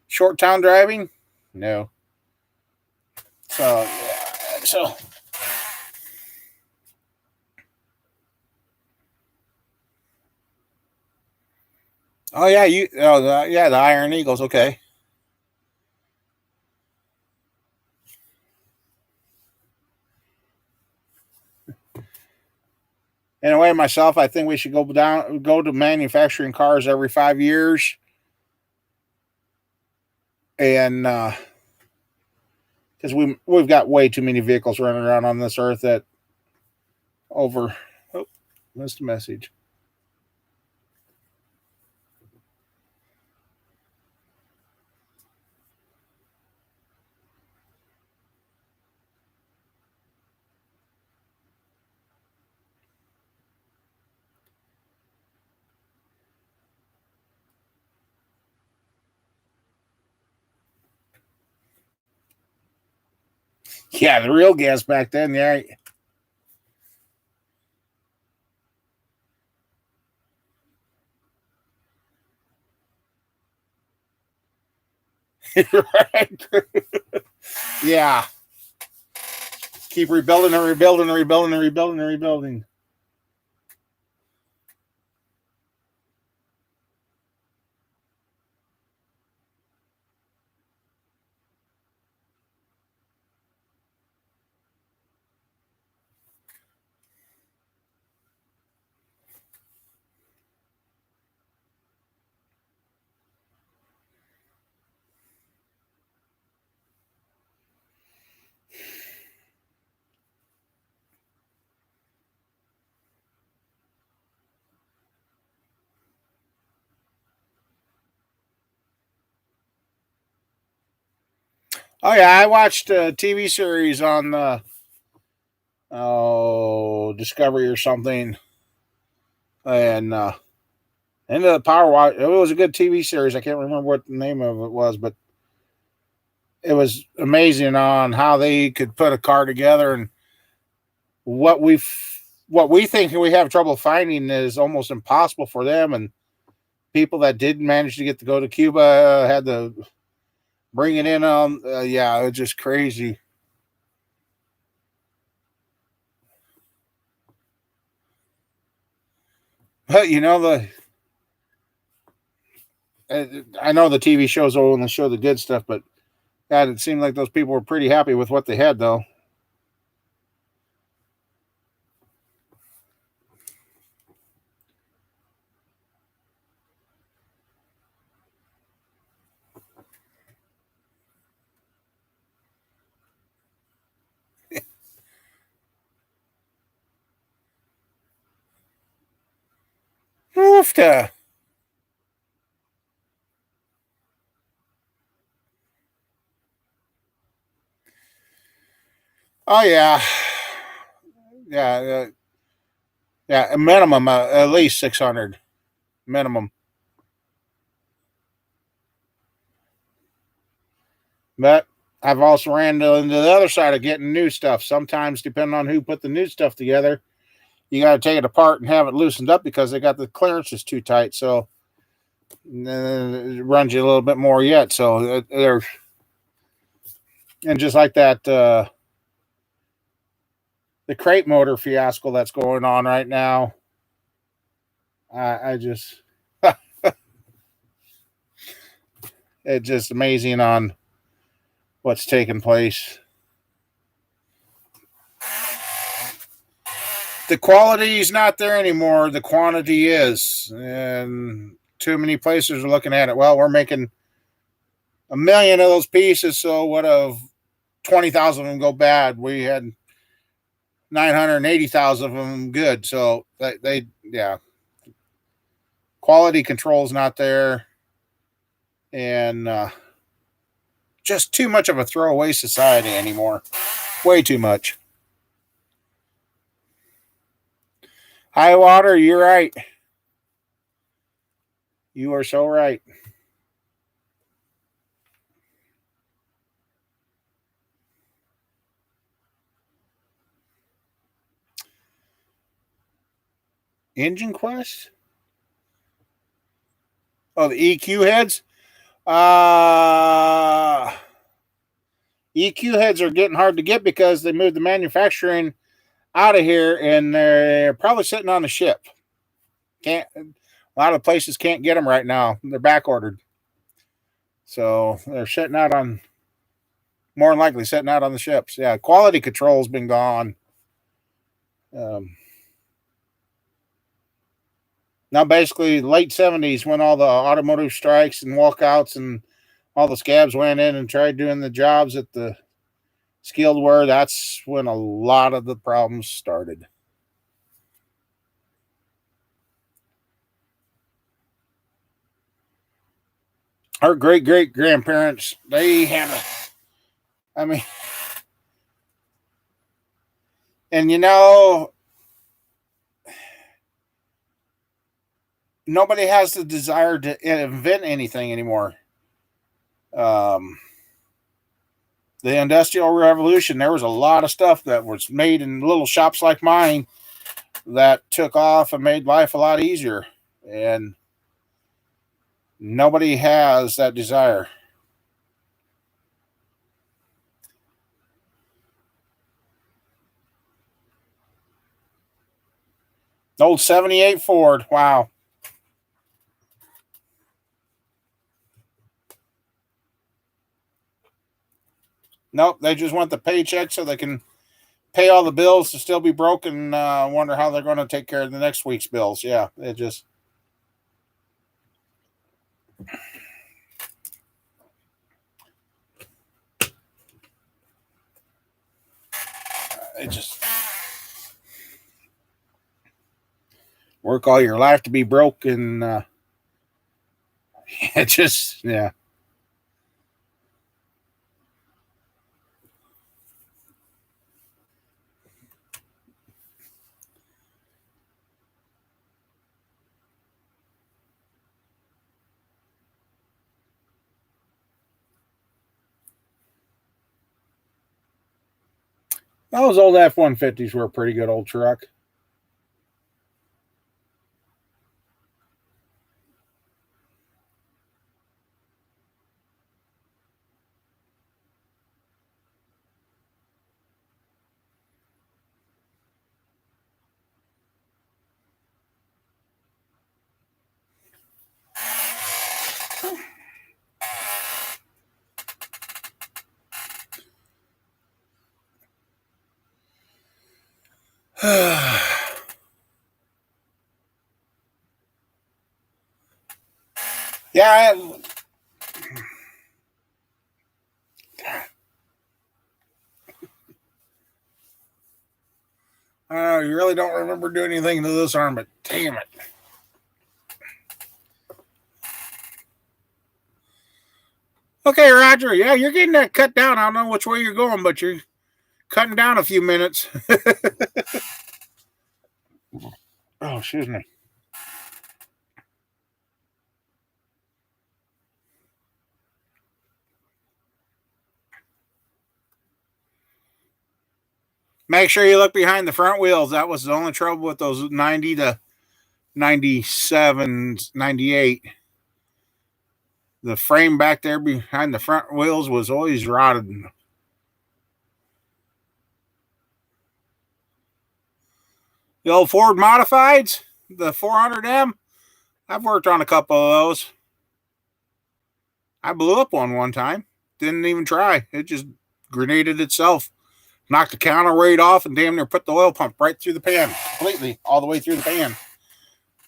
Short town driving? No. So, yeah. So. Oh, yeah. The Iron Eagles. Okay. Anyway, myself, I think we should go to manufacturing cars every 5 years. And, because we've got way too many vehicles running around on this earth that over. Oh, missed a message. Yeah, the real gas back then. Yeah. Right. Yeah. Keep rebuilding and rebuilding and rebuilding and rebuilding and rebuilding. Oh yeah, I watched a TV series on Discovery or something, and Into the Power Watch. It was a good TV series. I can't remember what the name of it was, but it was amazing on how they could put a car together, and what we think we have trouble finding is almost impossible for them. And people that did manage to get to go to Cuba had to bring it in on. Yeah, it's just crazy. But I know the TV shows will only show the good stuff, but God, it seemed like those people were pretty happy with what they had, though. Oofta. Oh yeah, yeah, yeah. A minimum, at least 600 minimum. But I've also ran into the other side of getting new stuff. Sometimes, depending on who put the new stuff together, you got to take it apart and have it loosened up because they got the clearances too tight. So it runs you a little bit more yet. So they're and just like that, the crate motor fiasco that's going on right now. I just it's just amazing on what's taking place. The quality is not there anymore. The quantity is, and too many places are looking at it. Well, we're making 1,000,000 of those pieces, so what of 20,000 of them go bad? We had 980,000 of them good. So yeah, quality control is not there, and just too much of a throwaway society anymore. Way too much. High water, you're right. You are so right. Engine Quest? Oh, the EQ heads? EQ heads are getting hard to get because they moved the manufacturing out of here and they're probably sitting on the ship. Can't a lot of places can't get them right now. They're back ordered. So they're sitting out on more than likely sitting out on the ships. Yeah, quality control's been gone. Um, Now, basically, late 70s when all the automotive strikes and walkouts and all the scabs went in and tried doing the jobs that the skilled were, that's when a lot of the problems started. Our great great grandparents, they had I mean, and nobody has the desire to invent anything anymore. Um, the Industrial Revolution, there was a lot of stuff that was made in little shops like mine that took off and made life a lot easier. And nobody has that desire. Old 78 Ford. Wow. Nope. They just want the paycheck so they can pay all the bills to still be broke and wonder how they're going to take care of the next week's bills. Yeah. It just work all your life to be broke and it just, yeah. Those old F 150s were a pretty good old truck. Yeah. You really don't remember doing anything to this arm, but damn it. Okay, Roger. Yeah, you're getting that cut down. I don't know which way you're going, but you're cutting down a few minutes. Oh, excuse me. Make sure you look behind the front wheels. That was the only trouble with those 90 to 97, 98. The frame back there behind the front wheels was always rotted. The old Ford Modifieds, the 400M, I've worked on a couple of those. I blew up one time. Didn't even try. It just grenaded itself. Knocked the counterweight off and damn near put the oil pump right through the pan. Completely. All the way through the pan.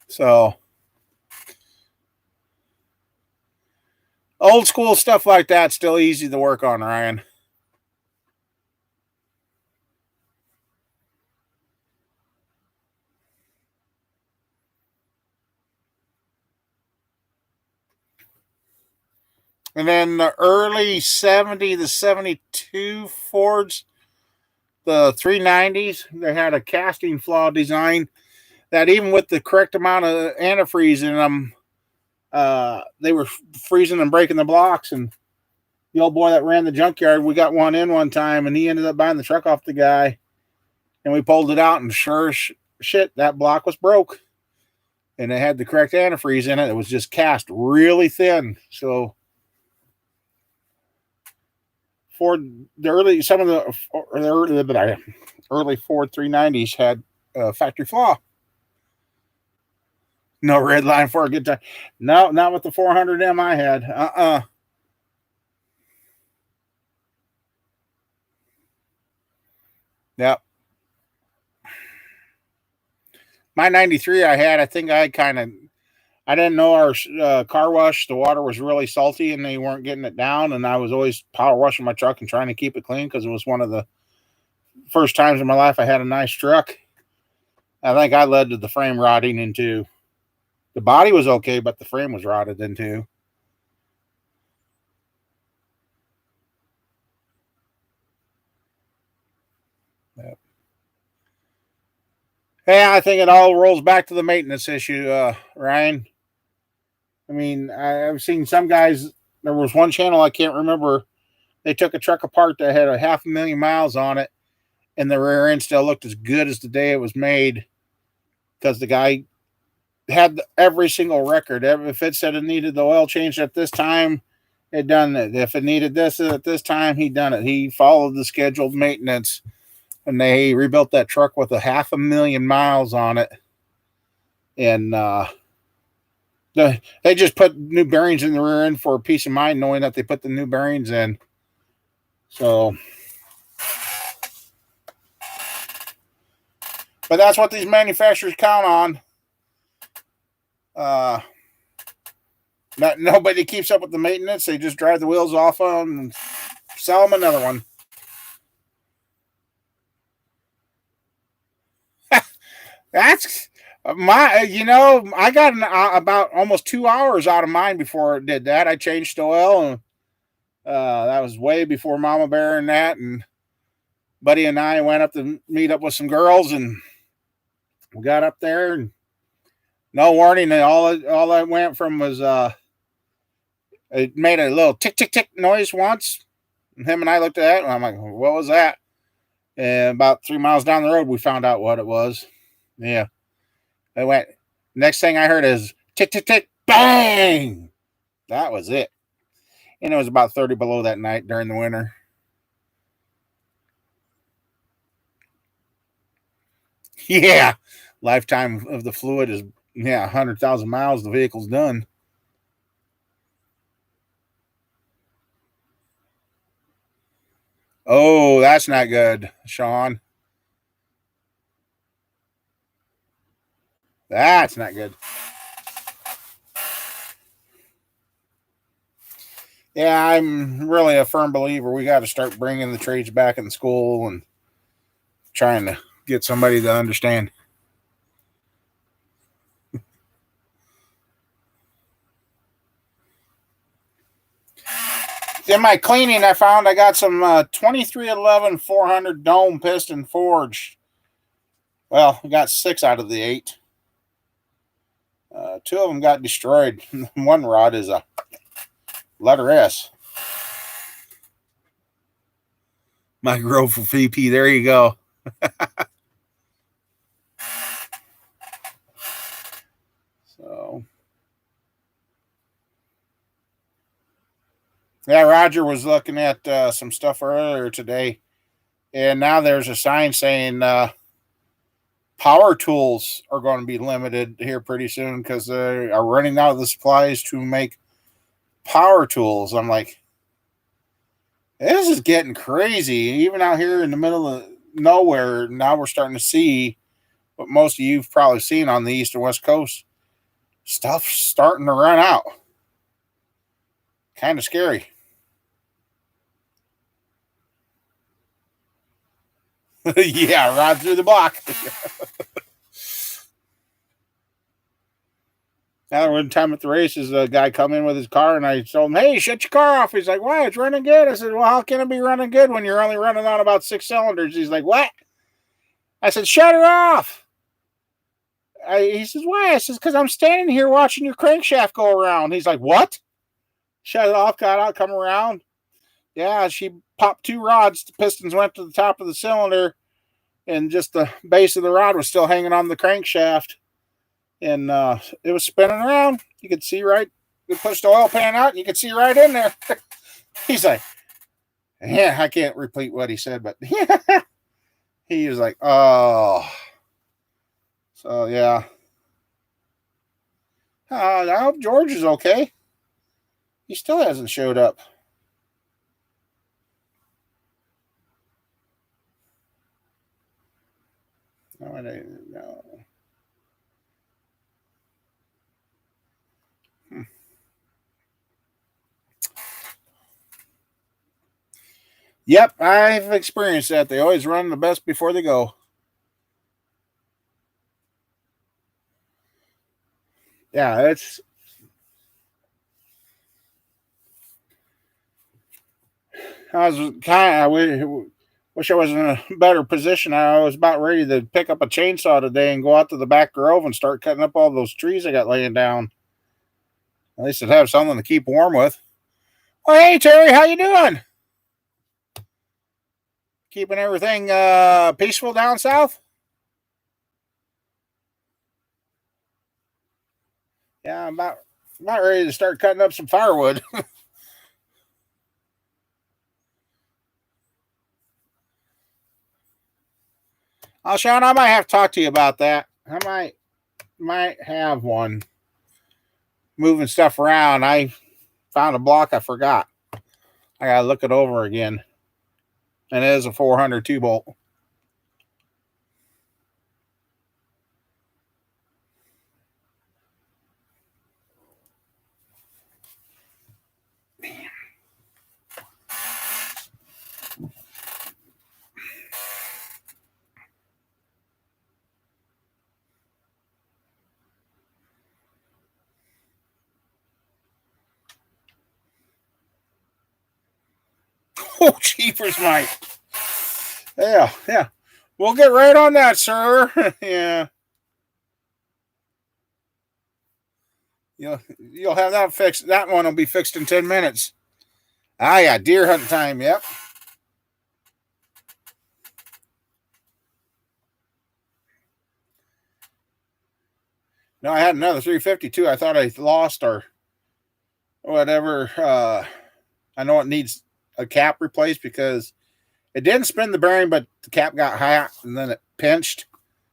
So, old school stuff like that still easy to work on, Ryan. And then the early 70 to 72 Fords, the 390s, they had a casting flaw design that even with the correct amount of antifreeze in them, they were freezing and breaking the blocks. And the old boy that ran the junkyard, we got one in one time, and he ended up buying the truck off the guy. And we pulled it out, and sure shit, that block was broke. And it had the correct antifreeze in it. It was just cast really thin. So Ford, some of the early Ford 390s had a factory flaw. No red line for a good time. No, not with the 400M I had. Yep. My 93 I think I didn't know our car wash, the water was really salty and they weren't getting it down. And I was always power washing my truck and trying to keep it clean because it was one of the first times in my life I had a nice truck. I think I led to the frame rotting into. The body was okay, but the frame was rotted into. Yep. Yeah, I think it all rolls back to the maintenance issue, Ryan. I mean, I've seen some guys. There was one channel I can't remember. They took a truck apart that had a 500,000 miles on it, and the rear end still looked as good as the day it was made because the guy had every single record. If it said it needed the oil changed at this time, it done it. If it needed this at this time, he done it. He followed the scheduled maintenance, and they rebuilt that truck with a 500,000 miles on it. And they just put new bearings in the rear end for peace of mind, knowing that they put the new bearings in. So, but that's what these manufacturers count on. Nobody keeps up with the maintenance. They just drive the wheels off of them and sell them another one. That's I got about almost 2 hours out of mine before it did that. I changed oil, and that was way before Mama Bear and that. And Buddy and I went up to meet up with some girls, and we got up there, and no warning. And all I went from was it made a little tick tick tick noise once. And him and I looked at it, and I'm like, "What was that?" And about 3 miles down the road, we found out what it was. Yeah. I went, next thing I heard is tick, tick, tick, bang. That was it. And it was about 30 below that night during the winter. Yeah. Lifetime of the fluid is, 100,000 miles. The vehicle's done. Oh, that's not good, Sean. That's not good. Yeah, I'm really a firm believer we got to start bringing the trades back in school and trying to get somebody to understand. In my cleaning, I found I got some 2311 400 dome piston forged. Well, I got 6 out of the 8. 2 of them got destroyed. One rod is a letter S. My growth VP. There you go. So, yeah, Roger was looking at some stuff earlier today, and now there's a sign saying power tools are going to be limited here pretty soon because they are running out of the supplies to make power tools. I'm like, this is getting crazy. Even out here in the middle of nowhere, now we're starting to see what most of you've probably seen on the east and west coast. Stuff's starting to run out. Kind of scary. Yeah, ride through the block. Now, one time at the races, a guy come in with his car, and I told him, "Hey, shut your car off." He's like, "Why? It's running good." I said, "Well, how can it be running good when you're only running on about 6 cylinders?" He's like, "What?" I said, "Shut it off." He says, "Why?" I says, "Because I'm standing here watching your crankshaft go around." He's like, "What?" Shut it off, got out, come around. Yeah, she popped 2 rods. The pistons went to the top of the cylinder, and just the base of the rod was still hanging on the crankshaft. And it was spinning around. You could see right. You pushed the oil pan out, and you could see right in there. He's like, "Yeah, I can't repeat what he said, but yeah." He was like, "Oh." So, yeah. I hope George is okay. He still hasn't showed up. No, I didn't know. Yep, I've experienced that. They always run the best before they go. Yeah, it's. I was kind of. I wish I was in a better position. I was about ready to pick up a chainsaw today and go out to the back grove and start cutting up all those trees I got laying down. At least I'd have something to keep warm with. Well, hey Terry, how you doing? Keeping everything peaceful down south? Yeah, I'm about ready to start cutting up some firewood. Oh, Sean, I might have to talk to you about that. I might have one moving stuff around. I found a block I forgot. I gotta look it over again. And it is a 400 2 bolt. Oh, cheapers, Mike. Yeah, yeah. We'll get right on that, sir. Yeah. You'll have that fixed. That one will be fixed in 10 minutes. Ah, yeah, deer hunting time. Yep. No, I had another 352. I thought I lost or whatever. I know it needs a cap replaced because it didn't spin the bearing, but the cap got hot and then it pinched,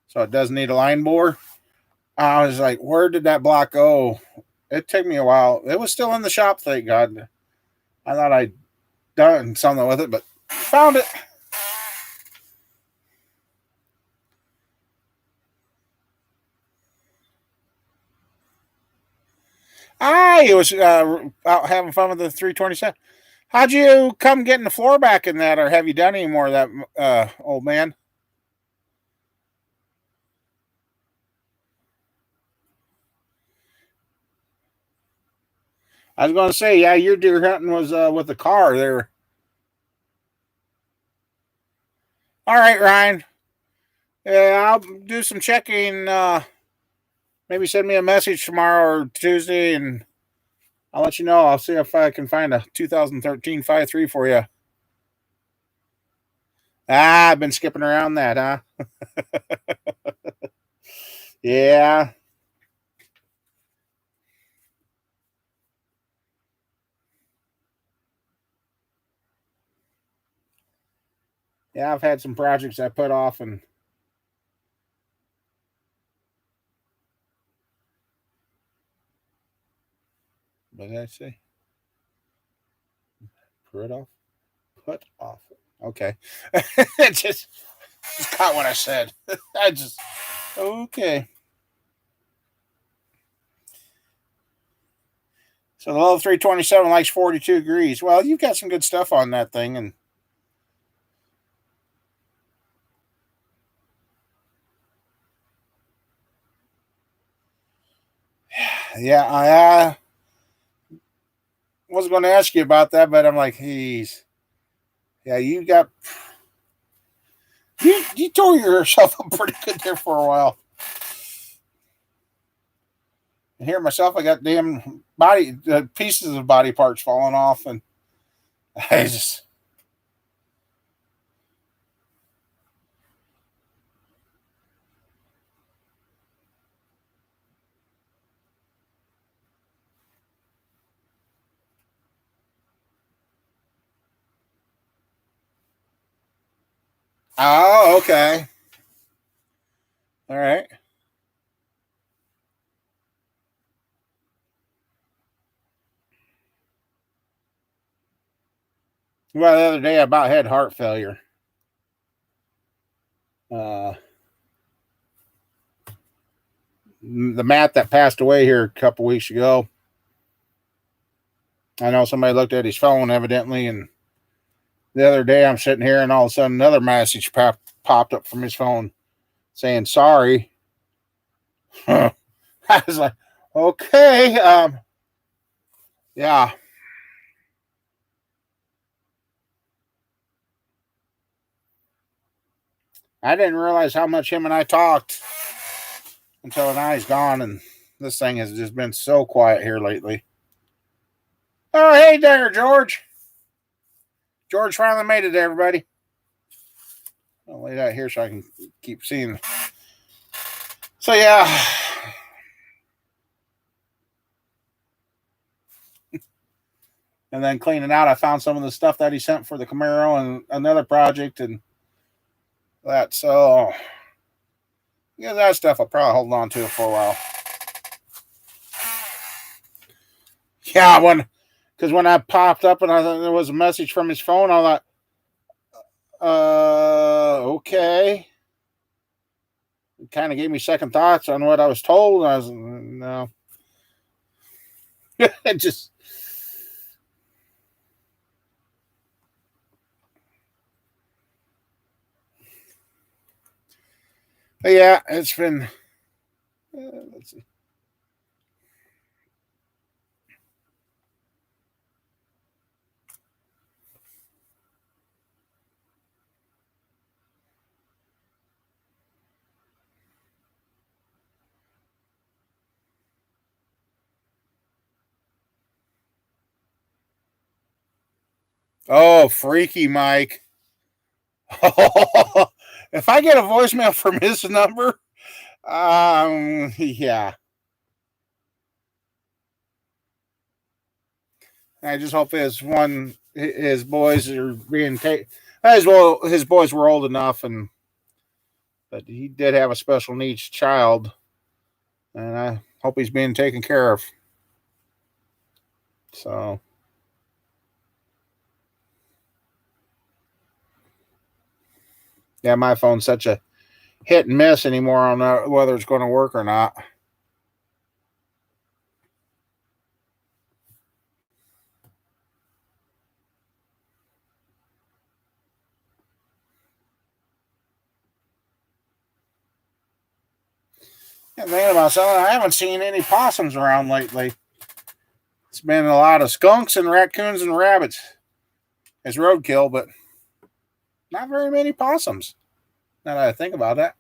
so it does need a line bore. I was like, "Where did that block go?" It took me a while. It was still in the shop, thank God. I thought I'd done something with it, but found it. I was out having fun with the 327. How'd you come getting the floor back in that, or have you done any more of that, old man? I was going to say, yeah, your deer hunting was with the car there. All right, Ryan. Yeah, I'll do some checking. Maybe send me a message tomorrow or Tuesday, and I'll let you know. I'll see if I can find a 2013 5.3 for you. Ah, I've been skipping around that, huh? Yeah. Yeah, I've had some projects I put off, and what did I say? Put off? Put off. Okay. It just caught what I said. I just, okay. So the level 327 likes 42 degrees. Well, you've got some good stuff on that thing, and Yeah, I was going to ask you about that, but I'm like, he's yeah, you tore yourself up pretty good there for a while. And here myself, I got damn pieces of body parts falling off, and I just oh okay, all right. Well, the other day I about had heart failure. Uh, the Matt that passed away here a couple weeks ago. I know somebody looked at his phone evidently, and the other day I'm sitting here and all of a sudden another message popped up from his phone saying sorry. I was like, okay, yeah. I didn't realize how much him and I talked until now he's gone, and this thing has just been so quiet here lately. Oh, hey there, George. George finally made it, everybody. I'll lay that here so I can keep seeing. So yeah, and then cleaning out, I found some of the stuff that he sent for the Camaro and another project and that. So yeah, that stuff I'll probably hold on to for a while. Yeah, when I popped up and I thought there was a message from his phone, I thought, okay. It kind of gave me second thoughts on what I was told. I was no, it just yeah, it's been. Let's see. Oh, freaky Mike. If I get a voicemail from his number, yeah. I just hope his boys are being taken. As well, his boys were old enough, but he did have a special needs child, and I hope he's being taken care of. So, yeah, my phone's such a hit and miss anymore on whether it's going to work or not. Yeah, thinking about something, I haven't seen any possums around lately. It's been a lot of skunks and raccoons and rabbits as roadkill, but not very many possums. Now that I think about that.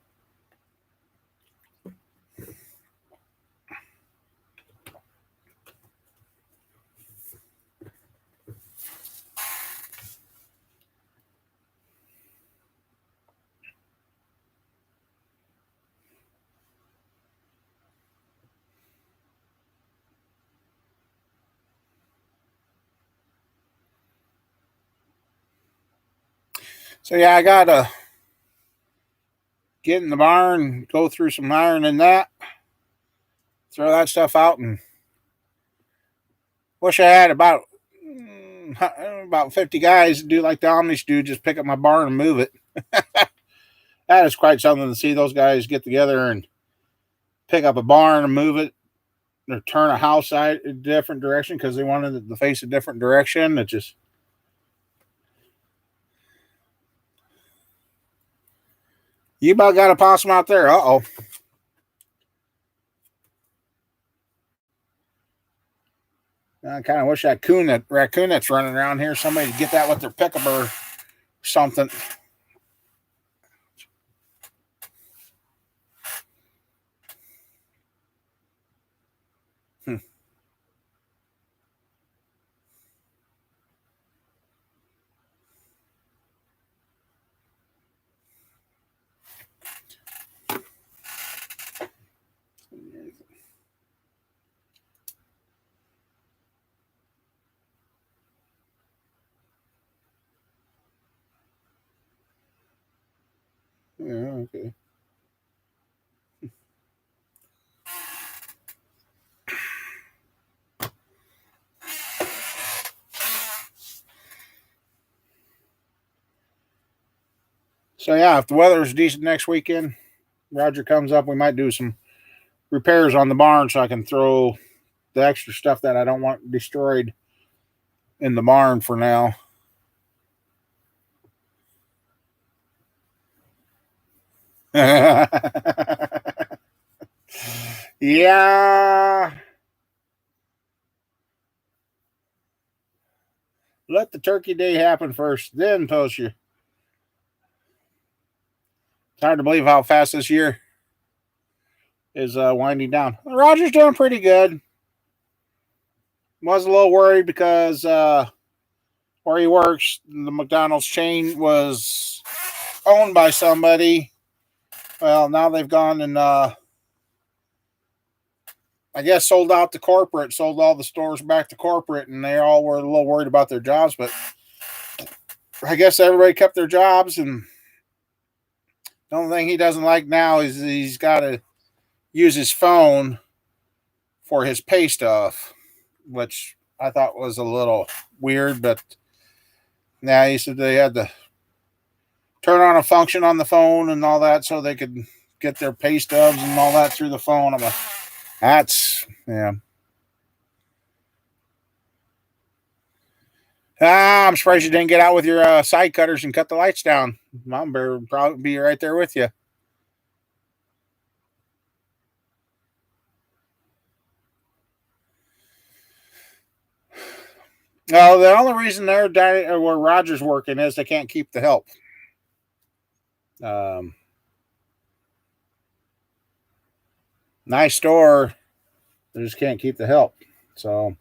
So yeah, I gotta get in the barn, go through some iron and that, throw that stuff out, and wish I had about 50 guys do like the Amish do, just pick up my barn and move it. That is quite something to see those guys get together and pick up a barn and move it, or turn a house side a different direction because they wanted it to face a different direction. It just you about got a possum out there. Uh oh. I kind of wish that raccoon that's running around here, somebody to get that with their pickup or something. Hmm. Yeah, okay. So yeah, if the weather is decent next weekend, Roger comes up, we might do some repairs on the barn so I can throw the extra stuff that I don't want destroyed in the barn for now. Yeah. Let the turkey day happen first, then post you. It's hard to believe how fast this year is winding down. Roger's doing pretty good. Was a little worried because where he works, the McDonald's chain was owned by somebody. Well, now they've gone and I guess sold out to corporate, sold all the stores back to corporate, and they all were a little worried about their jobs. But I guess everybody kept their jobs, and the only thing he doesn't like now is he's got to use his phone for his pay stuff, which I thought was a little weird. But now he said they had to turn on a function on the phone and all that so they could get their pay stubs and all that through the phone. I'm like, yeah. I'm surprised you didn't get out with your side cutters and cut the lights down. Mom bear would probably be right there with you. Well, the only reason they're where Roger's working is they can't keep the help. Um, nice store, they just can't keep the help. So,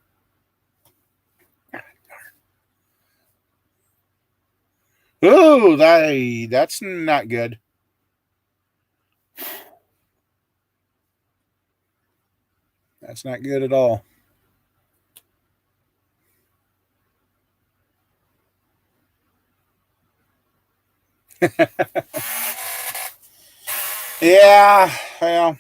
ooh, that's not good. That's not good at all. Yeah, well,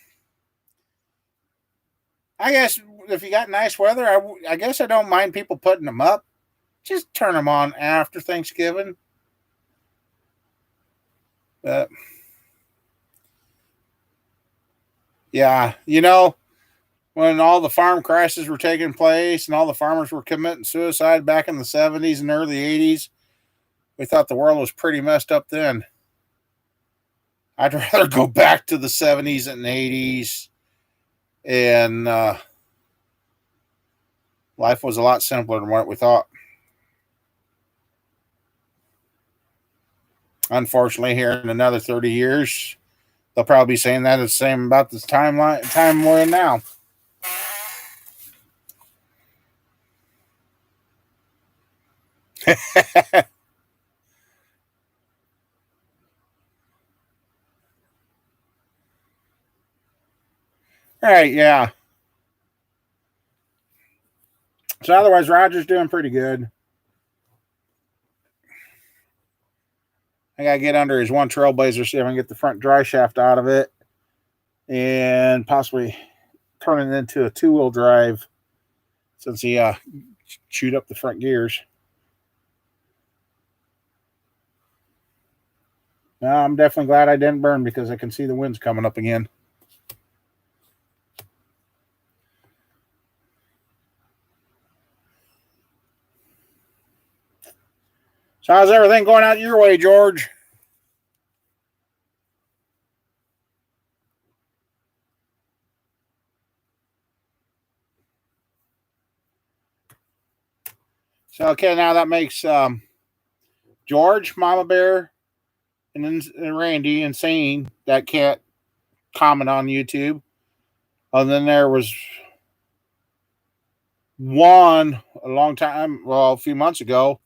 I guess if you got nice weather, I guess I don't mind people putting them up. Just turn them on after Thanksgiving. But yeah, when all the farm crises were taking place and all the farmers were committing suicide back in the 70s and early 80s, we thought the world was pretty messed up then. I'd rather go back to the 70s and 80s, and life was a lot simpler than what we thought. Unfortunately, here in another 30 years, they'll probably be saying that the same about the time we're in now. All right, yeah. So otherwise, Roger's doing pretty good. I gotta get under his one Trailblazer, see if I can get the front dry shaft out of it, and possibly turn it into a 2-wheel drive since he chewed up the front gears. I'm definitely glad I didn't burn because I can see the winds coming up again. So how's everything going out your way, George? So okay, now that makes George, Mama Bear, and then Randy insane that can't comment on YouTube. And then there was one a long time, well, a few months ago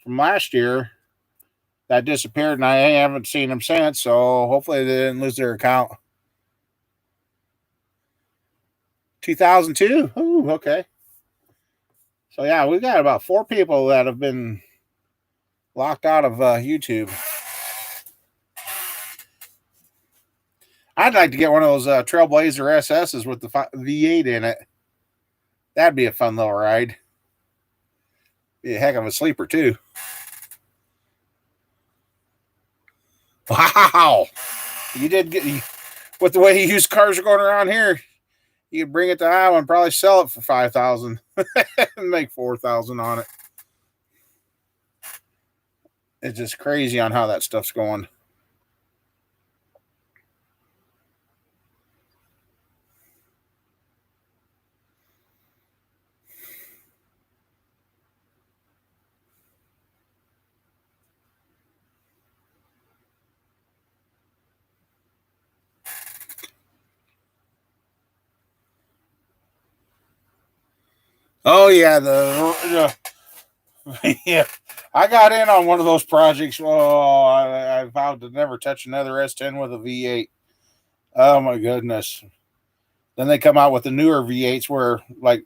from last year that disappeared, and I haven't seen them since. So hopefully they didn't lose their account. 2002. Ooh, okay. So yeah, we've got about 4 people that have been locked out of YouTube. I'd like to get one of those Trailblazer SSs with the V8 in it. That'd be a fun little ride. Be a heck of a sleeper too. Wow, you did get with the way used cars are going around here. You could bring it to Iowa and probably sell it for $5,000 and make $4,000 on it. It's just crazy on how that stuff's going. Oh yeah, yeah. I got in on one of those projects. Oh, I vowed to never touch another S10 with a V8. Oh my goodness. Then they come out with the newer V8s where, like,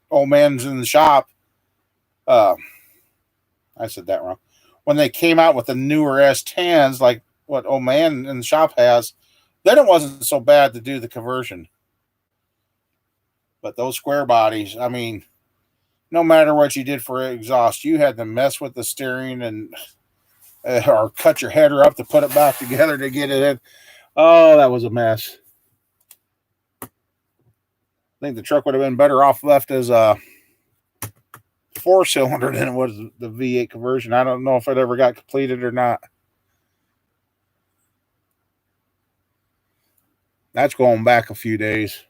old man's in the shop. Uh, I said that wrong. When they came out with the newer S10s, like what old man in the shop has, then it wasn't so bad to do the conversion. But those square bodies, I mean, no matter what you did for exhaust, you had to mess with the steering and or cut your header up to put it back together to get it in. Oh, that was a mess. I think the truck would have been better off left as a 4-cylinder than it was the V8 conversion. I don't know if it ever got completed or not. That's going back a few days.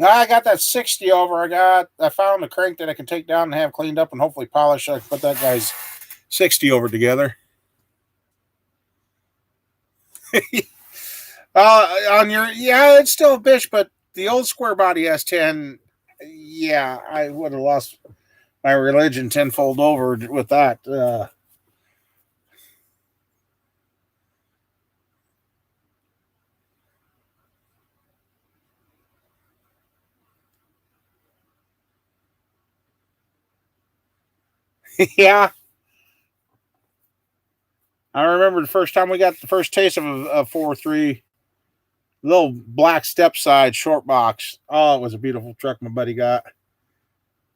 I got that 60 over. I found a crank that I can take down and have cleaned up and hopefully polish. I can put that guy's 60 over together. On your, yeah, it's still a bitch, but the old square body S10, yeah, I would have lost my religion tenfold over with that. Yeah, I remember the first time we got the first taste of a 4.3 little black step side short box. Oh, it was a beautiful truck my buddy got.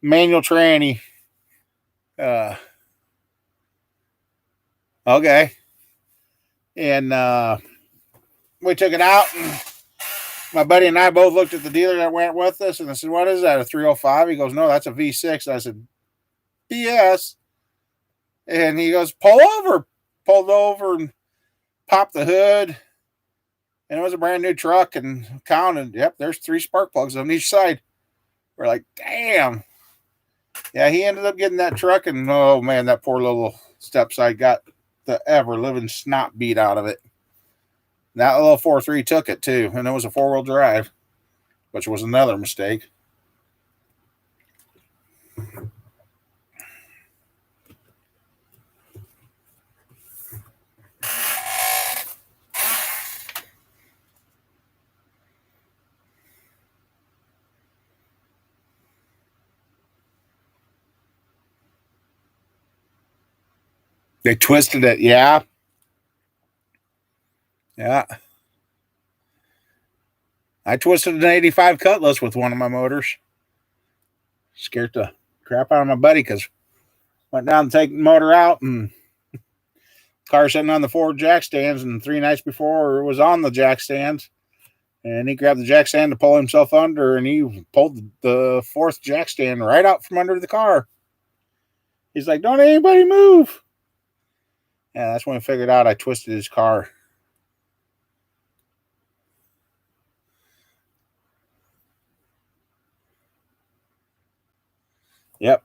Manual tranny. Uh, okay. And we took it out, and my buddy and I both looked at the dealer that went with us, and I said, "What is that? A 305?" He goes, "No, that's a V6." I said, "BS." And he goes, "Pull over." Pulled over and popped the hood, and it was a brand new truck. And counted, yep, there's 3 spark plugs on each side. We're like, "Damn." Yeah, he ended up getting that truck, and oh man, that poor little step side got the ever living snot beat out of it. That little 4.3 took it too, and it was a 4-wheel drive, which was another mistake. They twisted it. Yeah. Yeah. I twisted an 85 Cutlass with one of my motors. Scared the crap out of my buddy because went down to take the motor out and car sitting on the 4 jack stands, and 3 nights before it was on the jack stands. And he grabbed the jack stand to pull himself under, and he pulled the 4th jack stand right out from under the car. He's like, "Don't anybody move." Yeah, that's when I figured out I twisted his car. Yep.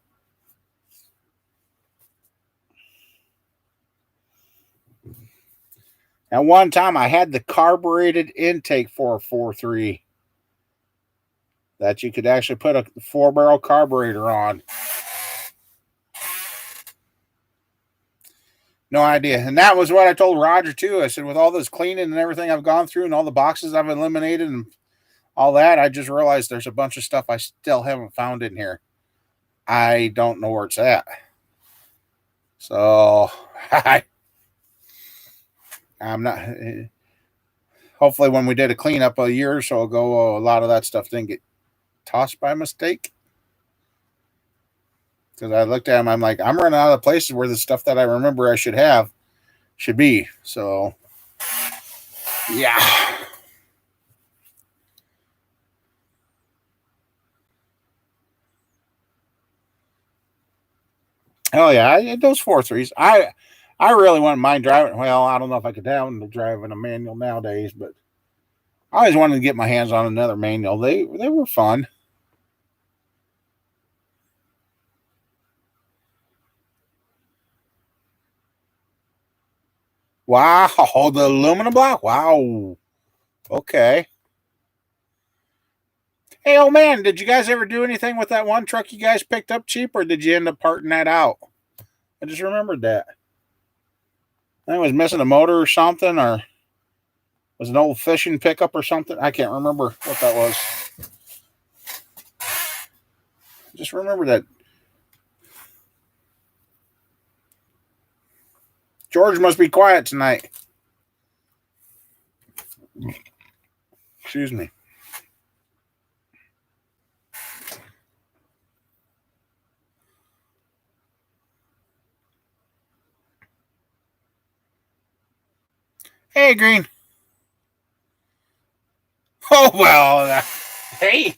At one time, I had the carbureted intake for a 4.3 that you could actually put a 4-barrel carburetor on. No idea. And that was what I told Roger, too. I said, with all this cleaning and everything I've gone through and all the boxes I've eliminated and all that, I just realized there's a bunch of stuff I still haven't found in here. I don't know where it's at. So, I'm not. Hopefully, when we did a cleanup a year or so ago, a lot of that stuff didn't get tossed by mistake. Because I looked at them, I'm like, I'm running out of places where the stuff that I remember I should have should be. So, yeah. Oh yeah, those 4.3s. I really wouldn't mind driving. Well, I don't know if I could drive in a manual nowadays, but I always wanted to get my hands on another manual. They were fun. Wow, the aluminum block. Wow. Okay. Hey, old man, did you guys ever do anything with that one truck you guys picked up cheap, or did you end up parting that out? I just remembered that. I was missing a motor or something, or was an old fishing pickup or something. I can't remember what that was. Just remember that. George must be quiet tonight. Excuse me. Hey, Green. Oh, well. Hey.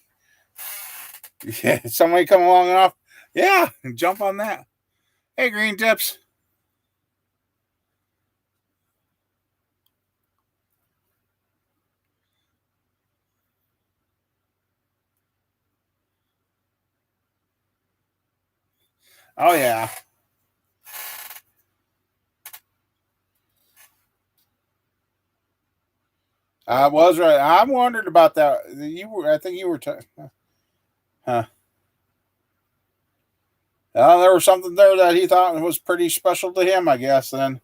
Yeah, somebody come along and off. Yeah, jump on that. Hey, Green Tips. Oh, yeah. I was right. I wondered about that. I think you were. Huh. There was something there that he thought was pretty special to him, I guess, then.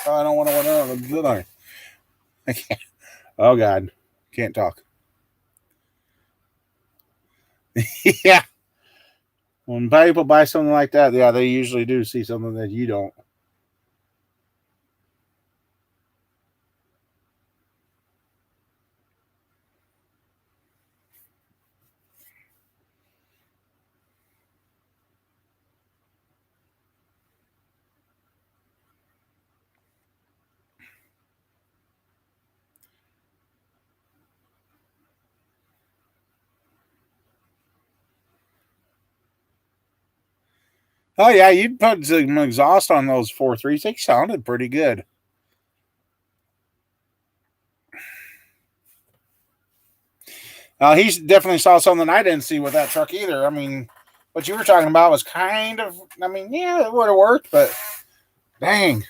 I don't want to went on. Did I? I can't. Oh, God. Can't talk. Yeah. When people buy something like that, yeah, they usually do see something that you don't. Oh, yeah, you'd put some exhaust on those 4.3s. They sounded pretty good. He definitely saw something I didn't see with that truck either. I mean, what you were talking about was kind of, I mean, yeah, it would have worked, but dang.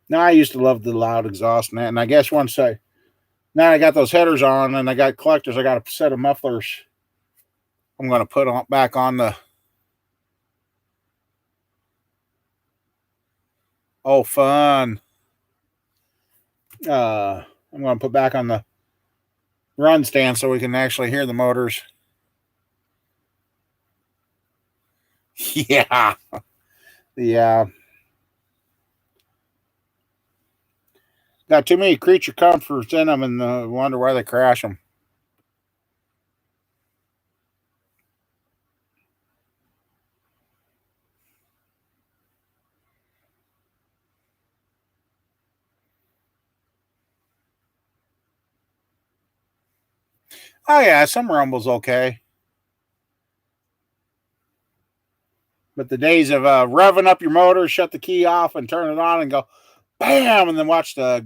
Now I used to love the loud exhaust, man. And I guess now I got those headers on and I got collectors, I got a set of mufflers I'm going to put on back on the. Oh, fun. I'm going to put back on the run stand so we can actually hear the motors. Yeah. Yeah. Got too many creature comforts in them and wonder why they crash them. Oh, yeah. Some rumbles okay. But the days of revving up your motor, shut the key off and turn it on and go bam, and then watch the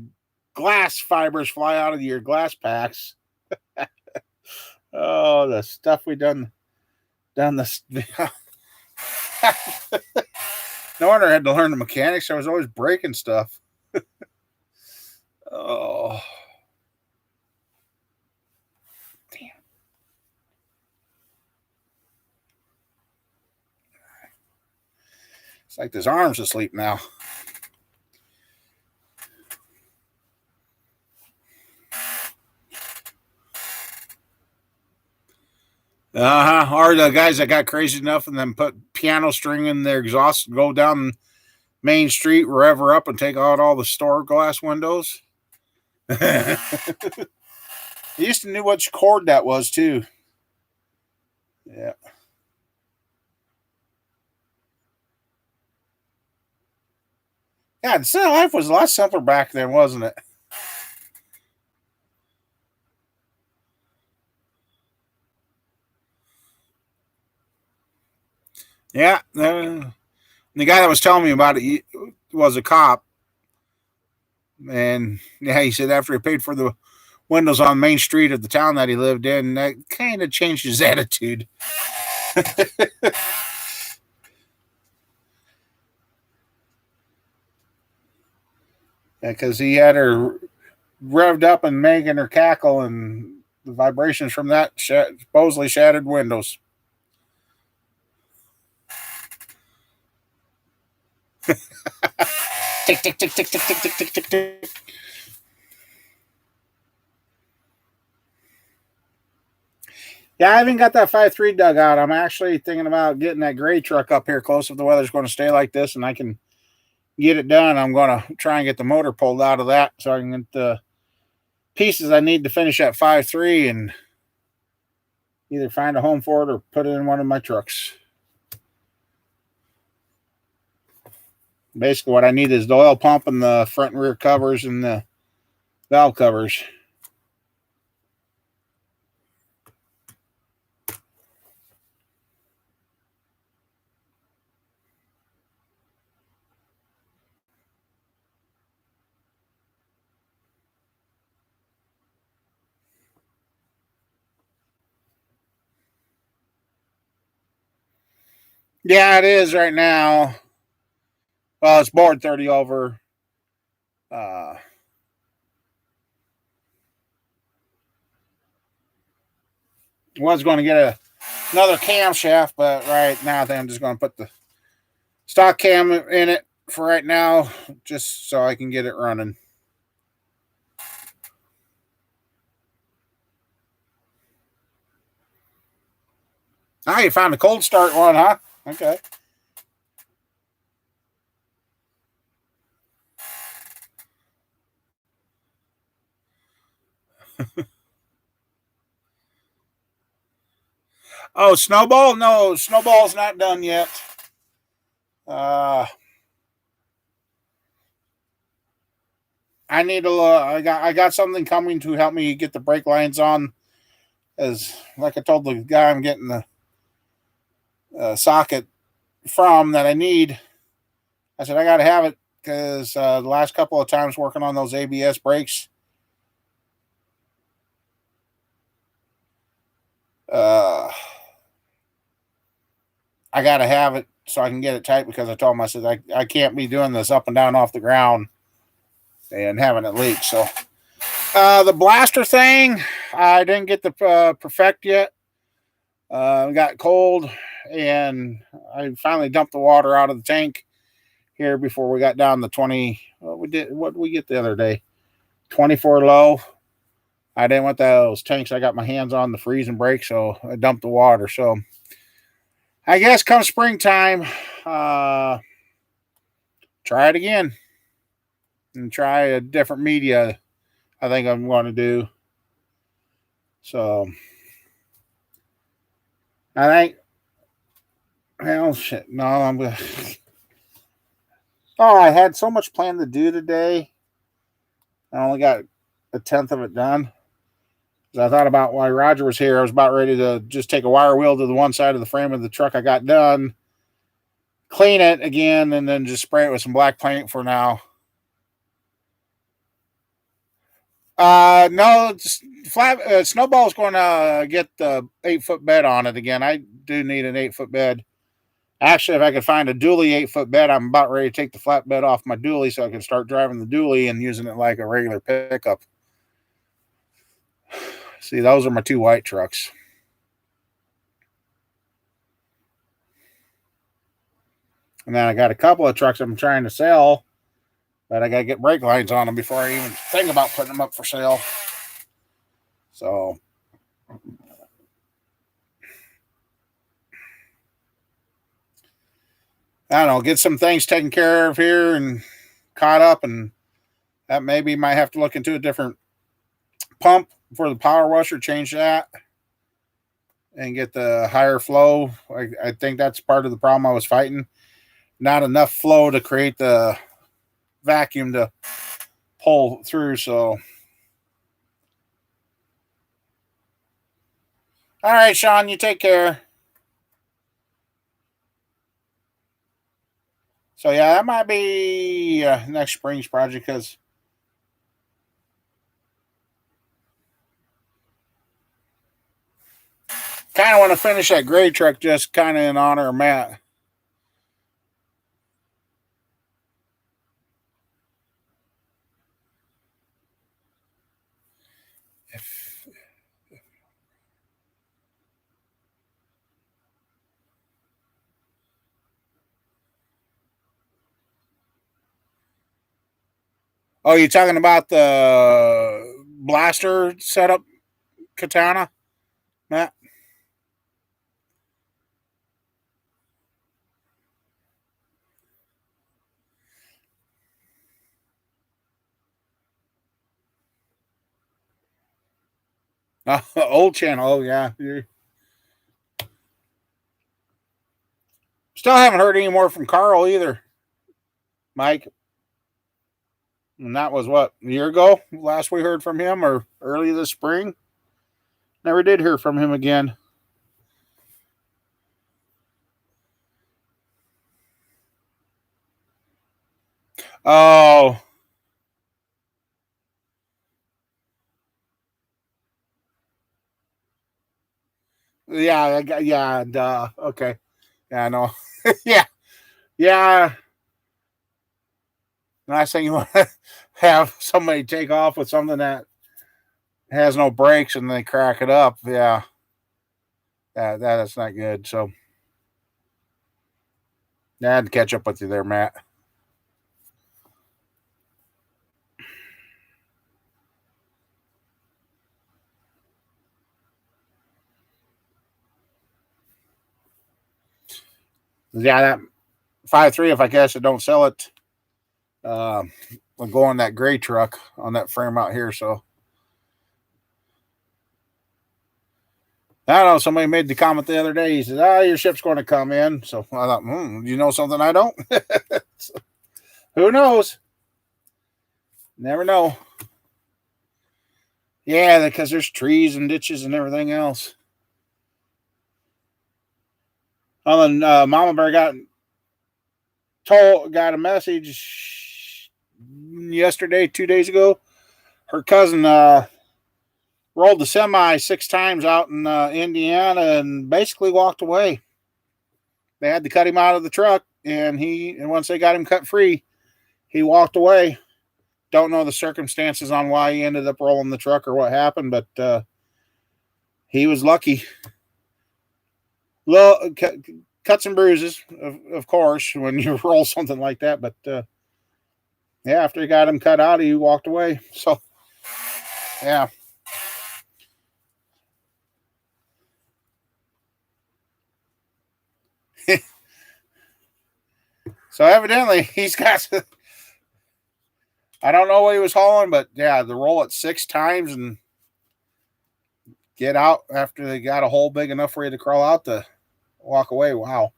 glass fibers fly out of your glass packs. Oh, the stuff we done this. No wonder I had to learn the mechanics. I was always breaking stuff. Oh, damn. It's like his arm's asleep now. Or the guys that got crazy enough and then put piano string in their exhaust and go down Main Street, rev up, and take out all the store glass windows. You used to know which chord that was too. Yeah. God, city life was a lot simpler back then, wasn't it? Yeah. The guy that was telling me about it was a cop, and yeah, he said after he paid for the windows on Main Street of the town that he lived in, that kind of changed his attitude. Because he had her revved up and making her cackle, and the vibrations from that supposedly shattered windows. Tick, tick, tick, tick, tick, tick, tick, tick, tick, tick. Yeah, I haven't got that 5.3 dug out. I'm actually thinking about getting that gray truck up here close if the weather's going to stay like this and I can get it done. I'm going to try and get the motor pulled out of that so I can get the pieces I need to finish that 5.3 and either find a home for it or put it in one of my trucks. Basically, what I need is the oil pump and the front and rear covers and the valve covers. Yeah, it is right now. Well, it's board 30 over. Uh, was going to get another camshaft, but right now I think I'm just going to put the stock cam in it for right now, just so I can get it running. Ah, you found a cold start one, huh? Okay. Oh, Snowball? No, Snowball's not done yet. Uh, I need to. I got something coming to help me get the brake lines on. As like I told the guy, I'm getting the socket from that I need. I said I got to have it because the last couple of times working on those ABS brakes, uh, I got to have it so I can get it tight because I told him I said I can't be doing this up and down off the ground and having it leak. So the blaster thing, I didn't get to perfect yet. It got cold, and I finally dumped the water out of the tank here before we got down to 20. What did we get the other day? 24 low. I didn't want those tanks I got my hands on the freeze and break, so I dumped the water. So I guess come springtime, try it again and try a different media. I think I'm going to do. So I think, well, shit. No, I'm going to. Oh, I had so much planned to do today. I only got a tenth of it done. So I thought about while Roger was here, I was about ready to just take a wire wheel to the one side of the frame of the truck I got done, clean it again, and then just spray it with some black paint for now. No, flat Snowball's going to get the 8-foot bed on it again. I do need an 8-foot bed. Actually, if I could find a dually 8-foot bed, I'm about ready to take the flat bed off my dually so I can start driving the dually and using it like a regular pickup. See, those are my 2 white trucks. And then I got a couple of trucks I'm trying to sell, but I got to get brake lines on them before I even think about putting them up for sale. So I don't know, get some things taken care of here and caught up, and that maybe might have to look into a different pump for the power washer, change that and get the higher flow. I think that's part of the problem I was fighting. Not enough flow to create the vacuum to pull through. So, all right, Sean, you take care. So, yeah, that might be next spring's project because kind of want to finish that gray truck just kind of in honor of Matt. Oh, you talking about the blaster setup katana, Matt? Old channel. Oh, yeah. Still haven't heard any more from Carl either, Mike. And that was what, a year ago? Last we heard from him, or early this spring? Never did hear from him again. Oh, yeah, yeah, duh. Okay. Yeah, I know. Yeah, yeah. Last thing you want to have somebody take off with something that has no brakes and they crack it up. Yeah, that's not good. So, yeah, I had to catch up with you there, Matt. Yeah, that 5.3. If I guess it don't sell it, we'll go on that gray truck on that frame out here. So I don't know. Somebody made the comment the other day. He says, "Ah, your ship's going to come in." So I thought, you know something I don't? So, who knows? Never know. Yeah, because there's trees and ditches and everything else. Oh, and Mama Bear got a message yesterday, 2 days ago. Her cousin rolled the semi 6 times out in Indiana and basically walked away. They had to cut him out of the truck, and once they got him cut free, he walked away. Don't know the circumstances on why he ended up rolling the truck or what happened, but he was lucky. Little cuts and bruises, of course, when you roll something like that. But yeah, after he got him cut out, he walked away. So yeah. So evidently he's got. I don't know what he was hauling, but yeah, the roll it 6 times and get out after they got a hole big enough for you to crawl out to walk away. Wow.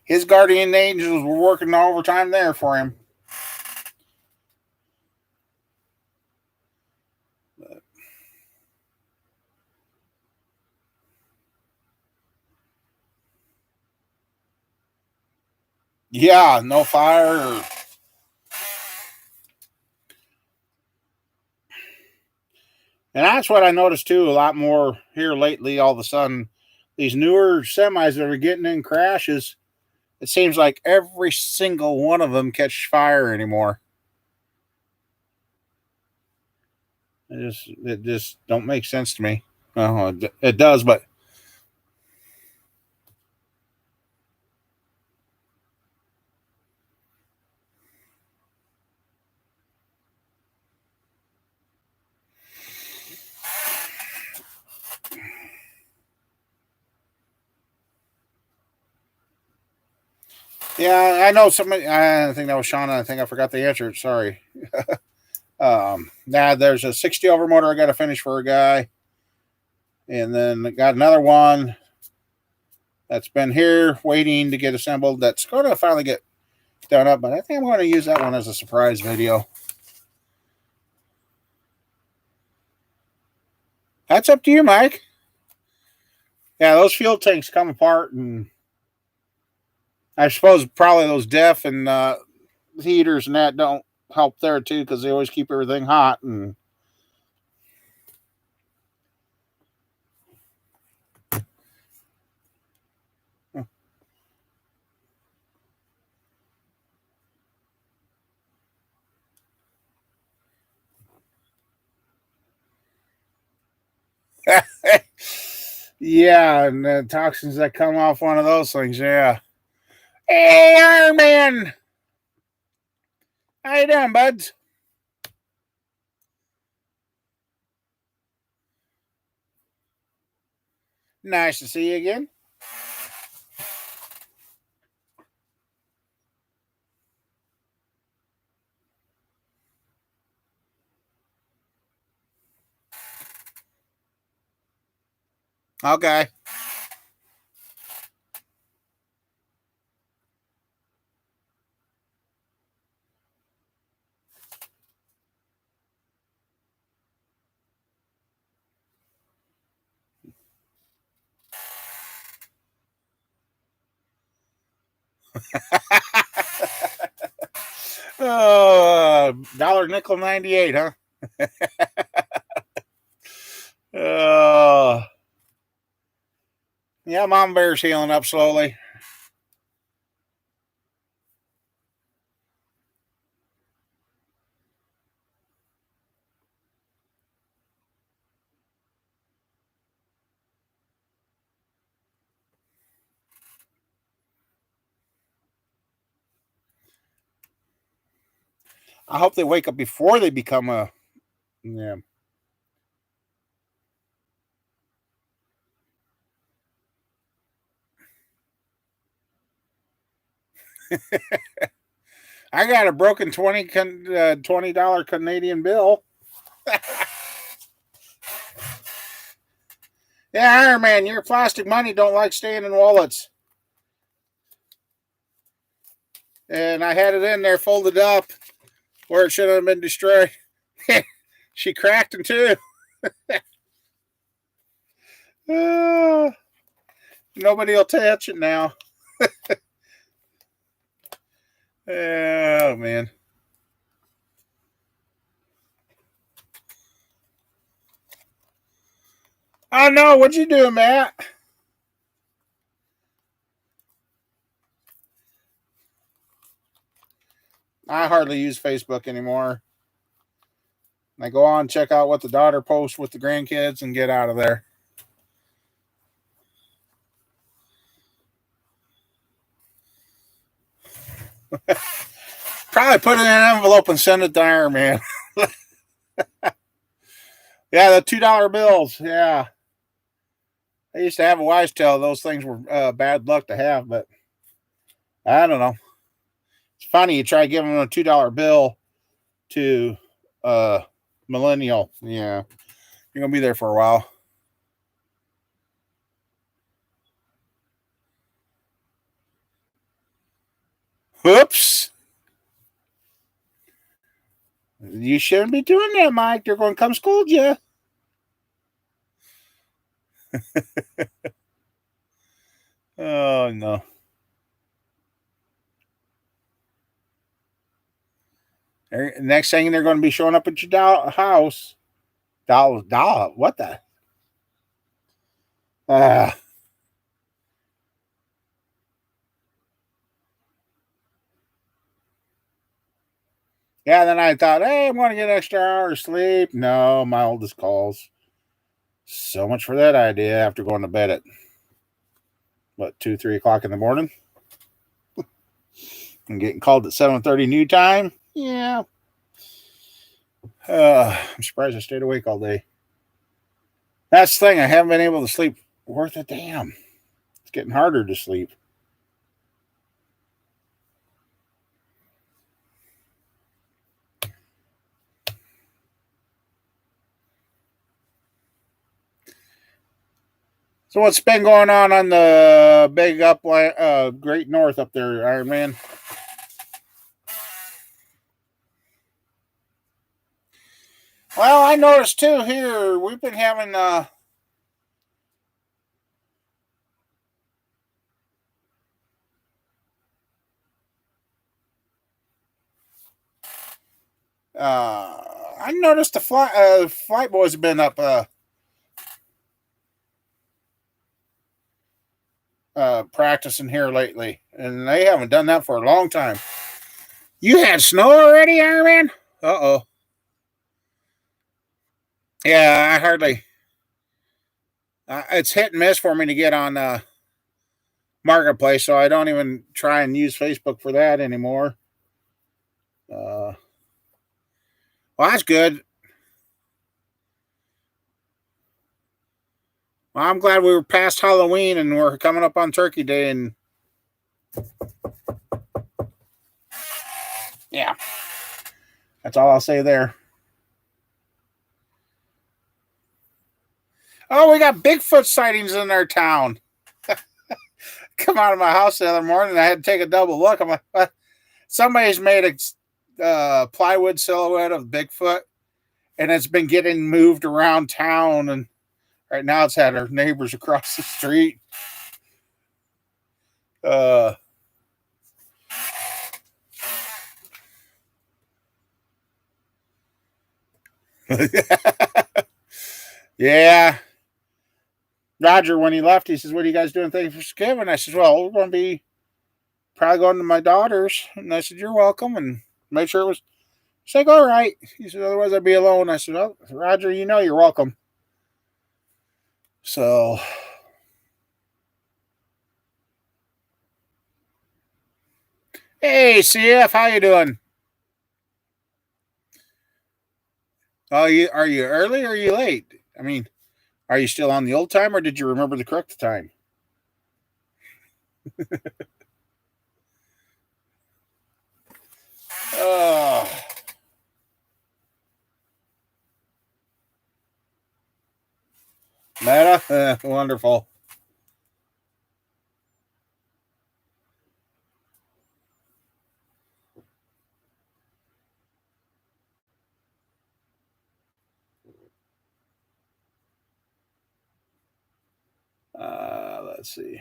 His guardian angels were working overtime there for him. Yeah, no fire. And that's what I noticed too, a lot more here lately. All of a sudden, these newer semis that are getting in crashes, it seems like every single one of them catch fire anymore. It just don't make sense to me. It does, but yeah, I know somebody. I think that was Shauna. I think I forgot the answer. Sorry. Now there's a 60 over motor I got to finish for a guy, and then got another one that's been here waiting to get assembled. That's going to finally get done up, but I think I'm going to use that one as a surprise video. That's up to you, Mike. Yeah, those fuel tanks come apart, and I suppose probably those DEF and heaters and that don't help there too because they always keep everything hot. And yeah, and the toxins that come off one of those things. Yeah. Hey, Iron Man, how you doing, buds? Nice to see you again. Okay. Dollar nickel 98, huh? Uh, yeah, Mom Bear's healing up slowly. I hope they wake up before they become a. Yeah. I got a broken $20 Canadian bill. Yeah, Iron Man, your plastic money don't like staying in wallets. And I had it in there folded up where it should have been destroyed. She cracked in two. Uh, nobody will touch it now. Oh, man. Oh, no. What'd you do, Matt? I hardly use Facebook anymore. I go on, check out what the daughter posts with the grandkids, and get out of there. Probably put it in an envelope and send it to Iron Man. Yeah, the $2 bills. Yeah. I used to have a wise tale. Those things were bad luck to have, but I don't know. It's funny. You try giving them a $2 bill to a millennial. Yeah. You're going to be there for a while. Whoops. You shouldn't be doing that, Mike. They're going to come scold you. Oh, no. Next thing, they're going to be showing up at your house. Dollar. What the? Ah. Yeah, then I thought, hey, I'm going to get an extra hour of sleep. No, my oldest calls. So much for that idea after going to bed at, 2, 3 o'clock in the morning? And getting called at 7:30 new time? Yeah. I'm surprised I stayed awake all day. That's the thing. I haven't been able to sleep worth a damn. It's getting harder to sleep. So what's been going on the big Great North up there, Iron Man? Well, I noticed too here we've been having I noticed the flight boys have been up practicing here lately, and they haven't done that for a long time. You had snow already, Iron Man? Uh-oh. Yeah, I hardly. It's hit and miss for me to get on Marketplace, so I don't even try and use Facebook for that anymore. Well, that's good. Well, I'm glad we were past Halloween and we're coming up on Turkey Day, and yeah, that's all I'll say there. Oh, we got Bigfoot sightings in our town. Come out of my house the other morning, and I had to take a double look. I'm like, what? Somebody's made a plywood silhouette of Bigfoot, and it's been getting moved around town, and right now it's at our neighbors across the street. Uh, yeah. Roger, when he left, he says, "What are you guys doing Thanksgiving?" I says, "Well, we're going to be probably going to my daughter's." And I said, "You're welcome." And made sure it was. She's like, "All right." He said, "Otherwise, I'd be alone." I said, "Oh, Roger, you're welcome." So, hey, CF, how you doing? Oh, are you early or are you late? I mean, are you still on the old time or did you remember the correct time? Oh, meta, wonderful. Let's see.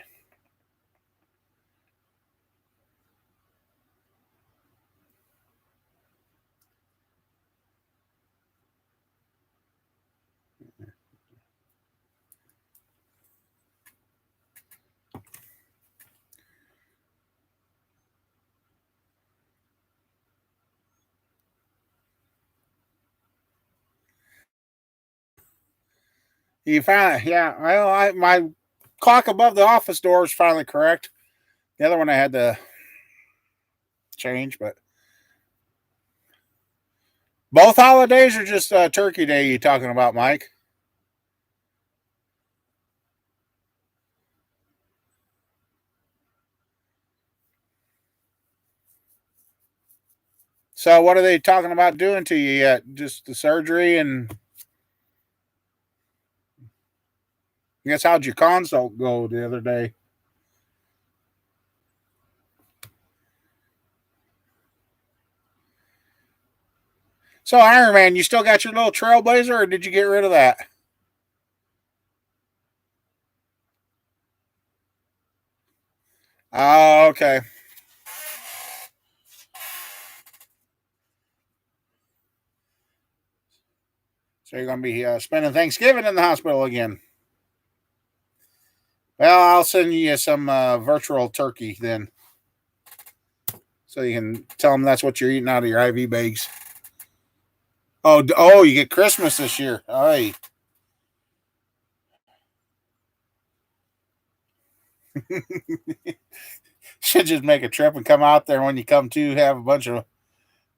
You found it, yeah. Well, my clock above the office door is finally correct. The other one I had to change, but both holidays are just Turkey Day. You talking about, Mike? So, what are they talking about doing to you yet? Just the surgery, and I guess how'd your consult go the other day? So, Iron Man, you still got your little Trailblazer, or did you get rid of that? Oh, okay. So you're gonna be spending Thanksgiving in the hospital again. Well, I'll send you some virtual turkey then, so you can tell them that's what you're eating out of your IV bags. Oh, you get Christmas this year. All right. Should just make a trip and come out there when you come to have a bunch of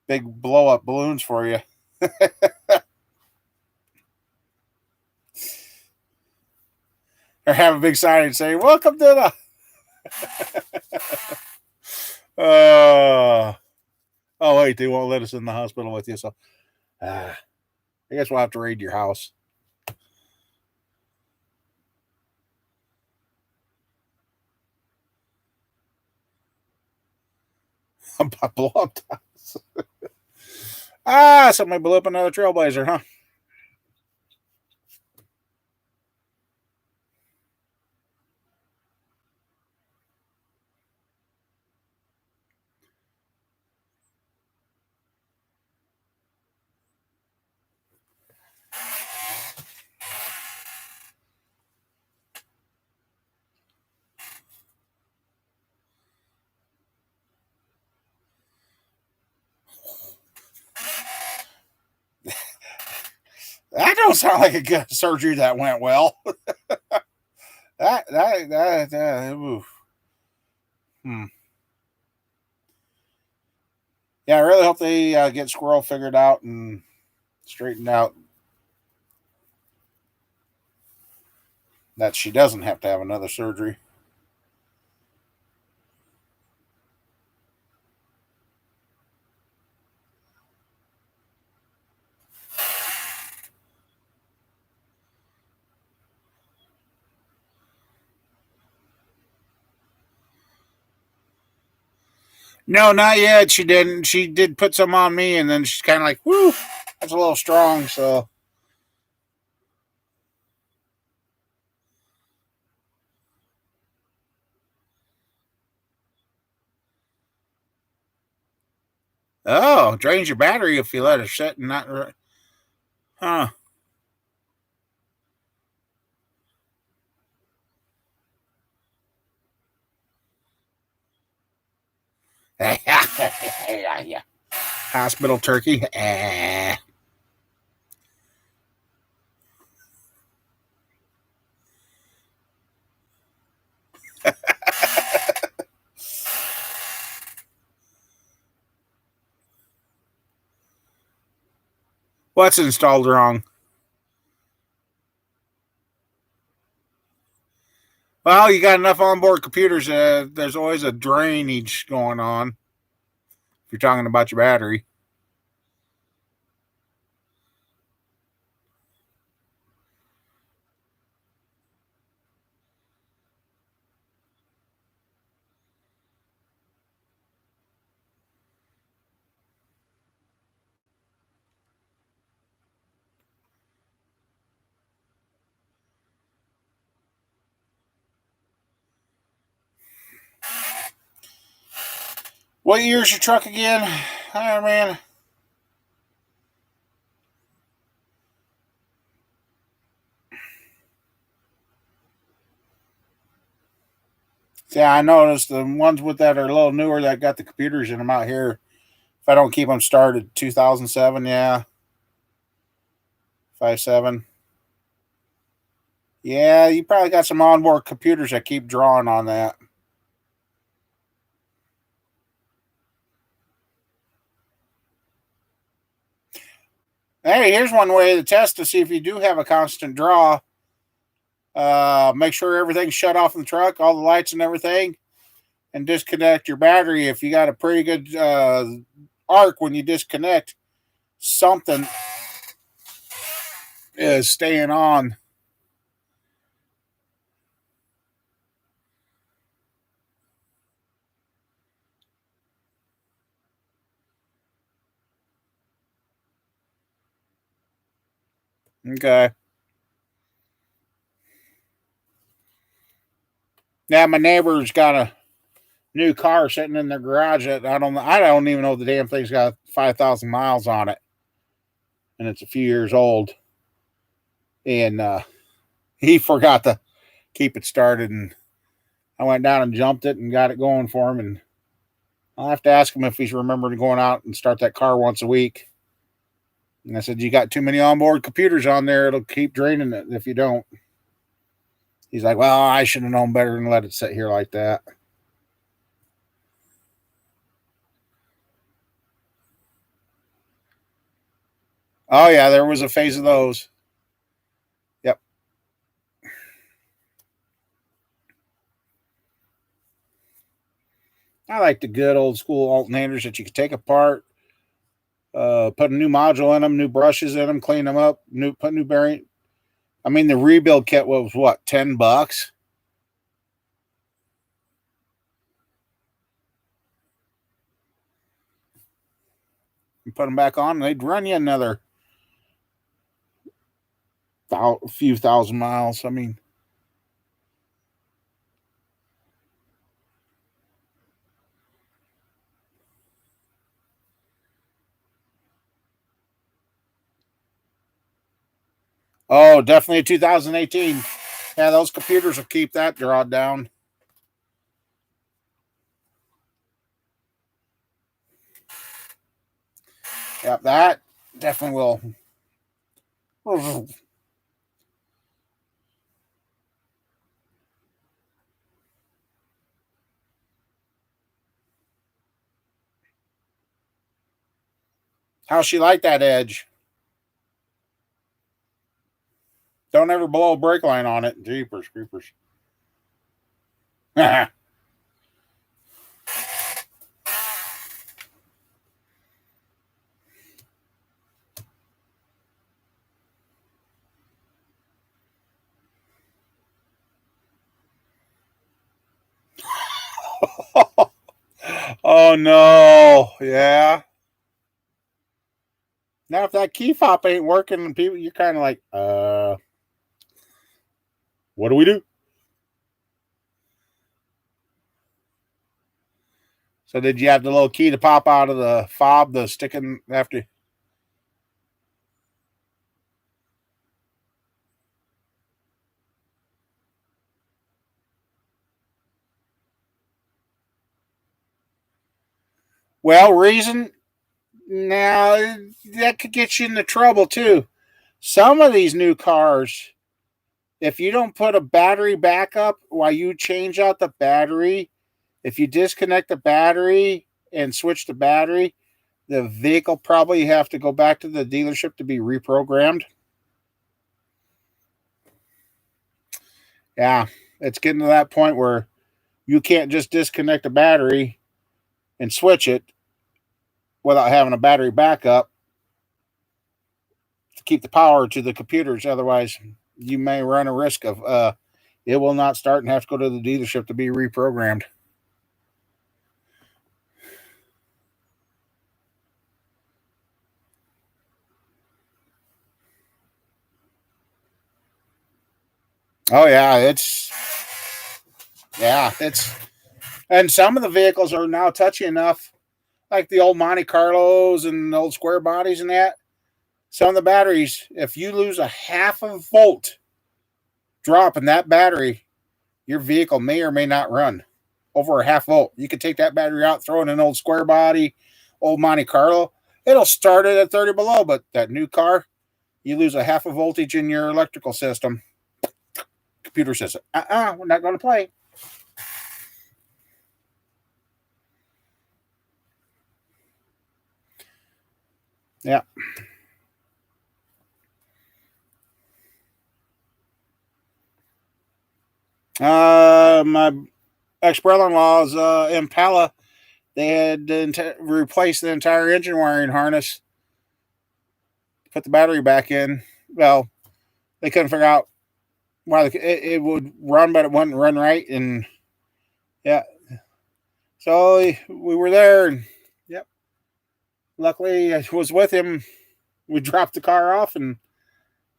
big blow up balloons for you. Or have a big sign and say, "Welcome to the." Oh wait, they won't let us in the hospital with you, so I guess we'll have to raid your house. Blow up the house. Somebody blew up another Trailblazer, huh? That don't sound like a good surgery that went well. Oof. Hmm. Yeah, I really hope they get Squirrel figured out and straightened out, that she doesn't have to have another surgery. No, not yet. She didn't. She did put some on me, and then she's kind of like, "Whoo, that's a little strong." So, oh, drains your battery if you let it sit and not. Huh. Yeah, yeah. Hospital turkey. What's installed wrong? Well, you got enough onboard computers. There's always a drainage going on. If you're talking about your battery. What year's your truck again, Iron Man? Yeah, I noticed the ones with that are a little newer that got the computers in them out here. If I don't keep them started, 2007, yeah, 5.7. Yeah, you probably got some onboard computers that keep drawing on that. Hey, here's one way to test to see if you do have a constant draw. Make sure everything's shut off in the truck, all the lights and everything, and disconnect your battery. If you got a pretty good arc when you disconnect, something is staying on. Okay. Now my neighbor's got a new car sitting in their garage that I don't even know the damn thing's got 5,000 miles on it, and it's a few years old. And he forgot to keep it started, and I went down and jumped it and got it going for him. And I'll have to ask him if he's remembered going out and start that car once a week. And I said, you got too many onboard computers on there. It'll keep draining it if you don't. He's like, well, I should have known better than let it sit here like that. Oh, yeah, there was a phase of those. Yep. I like the good old school alternators that you could take apart, put a new module in them, new brushes in them, clean them up, put new bearing. I mean, the rebuild kit was what, $10? You put them back on, and they'd run you another few thousand miles. I mean, oh, definitely a 2018. Yeah, those computers will keep that drawn down. Yep, that definitely will. How she like that edge? Don't ever blow a brake line on it. Jeepers creepers. Oh no. Yeah. Now if that key fob ain't working, people you're kind of like, what do we do? So did you have the little key to pop out of the fob, the sticking after? Well, reason now that could get you into trouble too. Some of these new cars, if you don't put a battery backup while you change out the battery, if you disconnect the battery and switch the battery, the vehicle probably have to go back to the dealership to be reprogrammed. Yeah, it's getting to that point where you can't just disconnect the battery and switch it without having a battery backup to keep the power to the computers. Otherwise, you may run a risk of it will not start and have to go to the dealership to be reprogrammed. Oh it's and some of the vehicles are now touchy enough, like the old Monte Carlos and the old square bodies and that. Some of the batteries, if you lose a half a volt drop in that battery, your vehicle may or may not run over a half volt. You could take that battery out, throw in an old square body, old Monte Carlo. It'll start it at 30 below, but that new car, you lose a half a voltage in your electrical system. Computer says, we're not going to play. Yeah. My ex-brother-in-law's Impala, they had replaced the entire engine wiring harness, put the battery back in. Well, they couldn't figure out why it would run, but it wouldn't run right. And yeah, so we were there, and yep. Luckily, I was with him. We dropped the car off and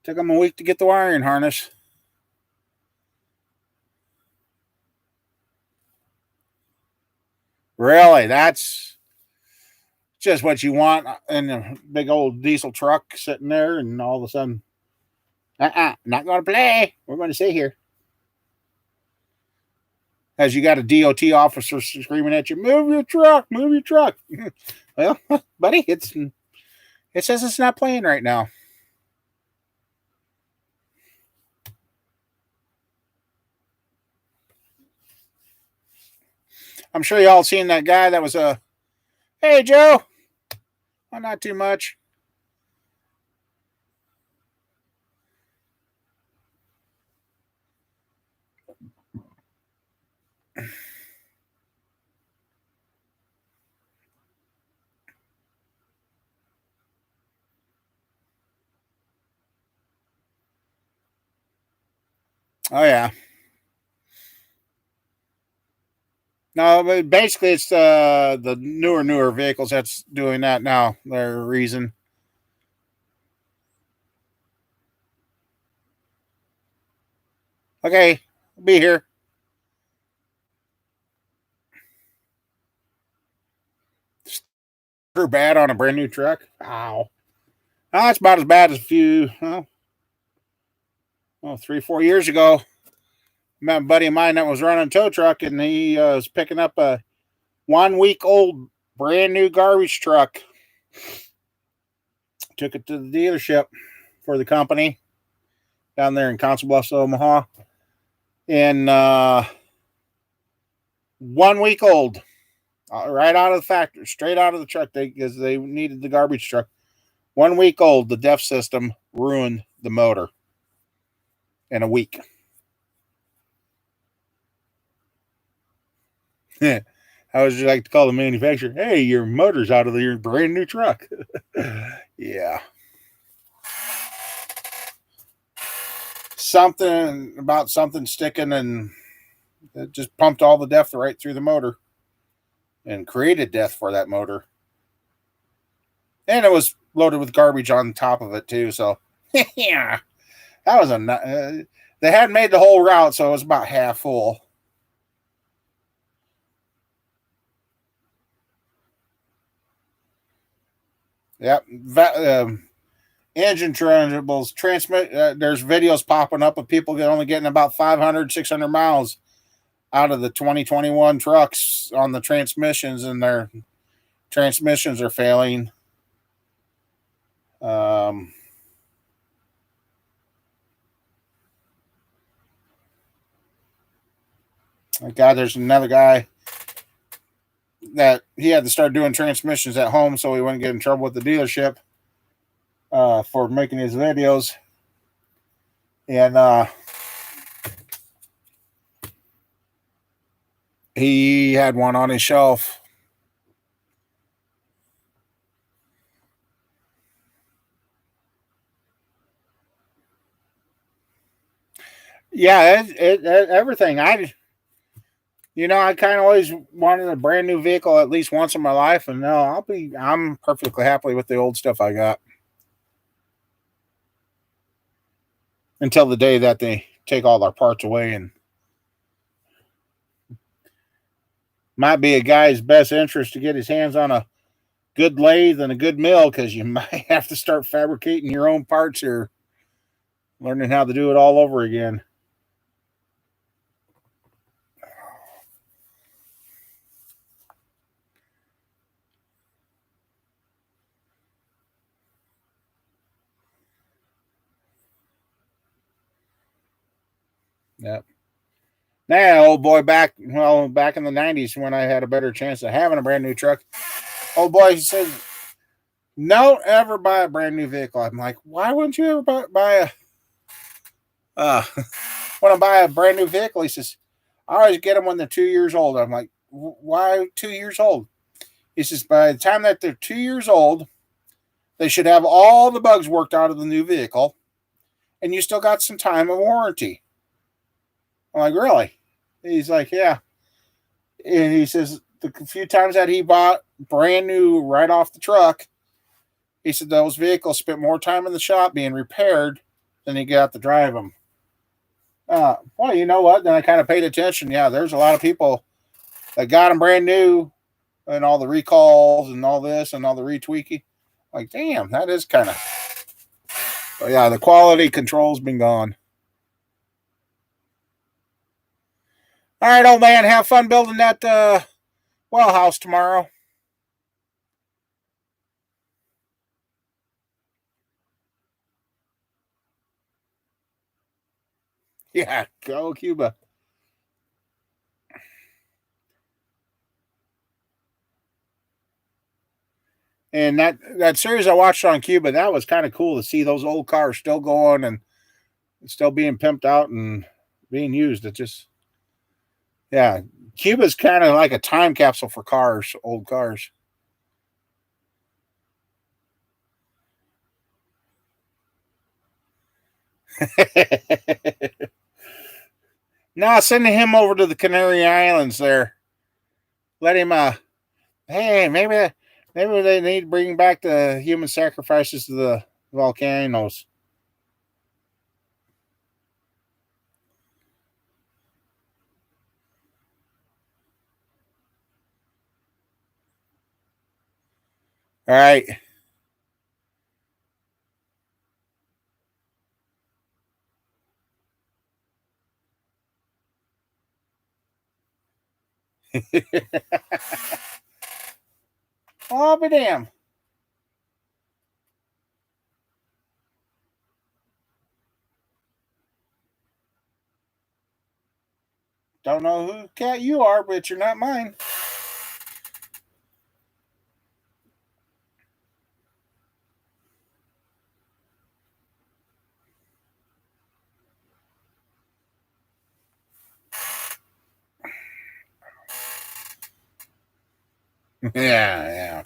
took him a week to get the wiring harness. Really, that's just what you want in a big old diesel truck sitting there, and all of a sudden, not going to play. We're going to stay here. As you got a DOT officer screaming at you, move your truck, move your truck. Well, buddy, it says it's not playing right now. I'm sure y'all seen that guy that was hey, Joe. Well, not too much. Oh, yeah. No, but basically it's the newer vehicles that's doing that now. Their reason. Okay, I'll be here. Screw bad on a brand new truck. Ow. That's about as bad as a few, 3-4 years ago. Met a buddy of mine that was running a tow truck, and he was picking up a 1 week old brand new garbage truck. Took it to the dealership for the company down there in Council Bluffs, Omaha. And 1 week old, right out of the factory, straight out of the truck, because they needed the garbage truck. 1 week old, the DEF system ruined the motor in a week. How would you like to call the manufacturer? Hey, your motor's out of your brand new truck. Yeah. Something about something sticking, and it just pumped all the DEF right through the motor and created death for that motor. And it was loaded with garbage on top of it too. So yeah, that was they hadn't made the whole route, so it was about half full. Yep. Engine troubles, transmit. There's videos popping up of people only getting about 500, 600 miles out of the 2021 trucks on the transmissions, and their transmissions are failing. God, there's another guy that he had to start doing transmissions at home so he wouldn't get in trouble with the dealership for making his videos. And he had one on his shelf. Yeah, everything. I kind of always wanted a brand new vehicle at least once in my life, and no, I'm perfectly happy with the old stuff I got until the day that they take all our parts away. And might be a guy's best interest to get his hands on a good lathe and a good mill, because you might have to start fabricating your own parts or learning how to do it all over again. Yep. Now, old boy, back in the 90s when I had a better chance of having a brand new truck, old boy said, "Don't ever buy a brand new vehicle." I'm like, "Why wouldn't you ever buy a when I buy a brand new vehicle?" He says, "I always get them when they're 2 years old." I'm like, "Why 2 years old?" He says, "By the time that they're 2 years old, they should have all the bugs worked out of the new vehicle, and you still got some time of warranty." I'm like, "Really?" He's like, "Yeah." And he says the few times that he bought brand new right off the truck, he said those vehicles spent more time in the shop being repaired than he got to drive them. Well, you know what? Then I kind of paid attention. Yeah, there's a lot of people that got them brand new and all the recalls and all this and all the retweaking. Like, damn, that is kind of. But yeah, the quality control's been gone. All right, old man, have fun building that well house tomorrow. Yeah, go Cuba. And that series I watched on Cuba, that was kind of cool to see those old cars still going and still being pimped out and being used. It just, yeah, Cuba's kind of like a time capsule for cars, old cars. Now sending him over to the Canary Islands there. Let him hey, maybe they need to bring back the human sacrifices to the volcanoes. All right. Oh, be damn. Don't know who cat you are, but you're not mine. Yeah, yeah.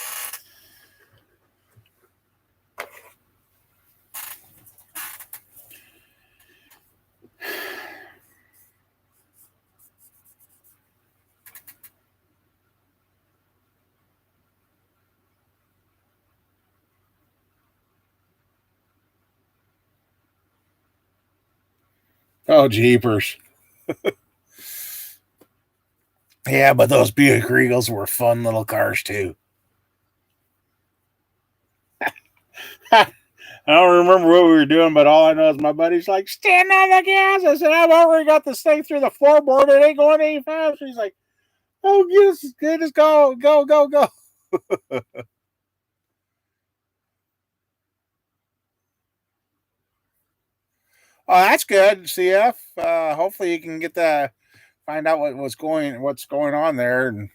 Oh, jeepers. Yeah, but those Buick Regals were fun little cars too. I don't remember what we were doing, but all I know is my buddy's like, "Stand on the gas." I said, "I've already got this thing through the floorboard. It ain't going any faster." He's like, "Oh, just go, go, go, go." Oh, that's good, CF. Hopefully you can get the find out what's going on there, and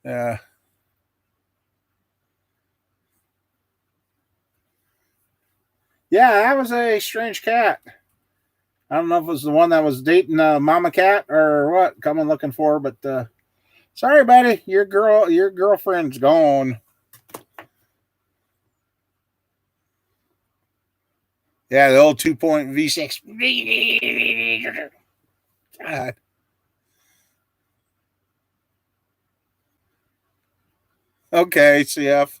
uh, yeah, that was a strange cat. I don't know if it was the one that was dating Mama Cat or what. Coming looking for, but sorry, buddy, your girlfriend's gone. Yeah, the old 2 point V6. God. Okay, CF.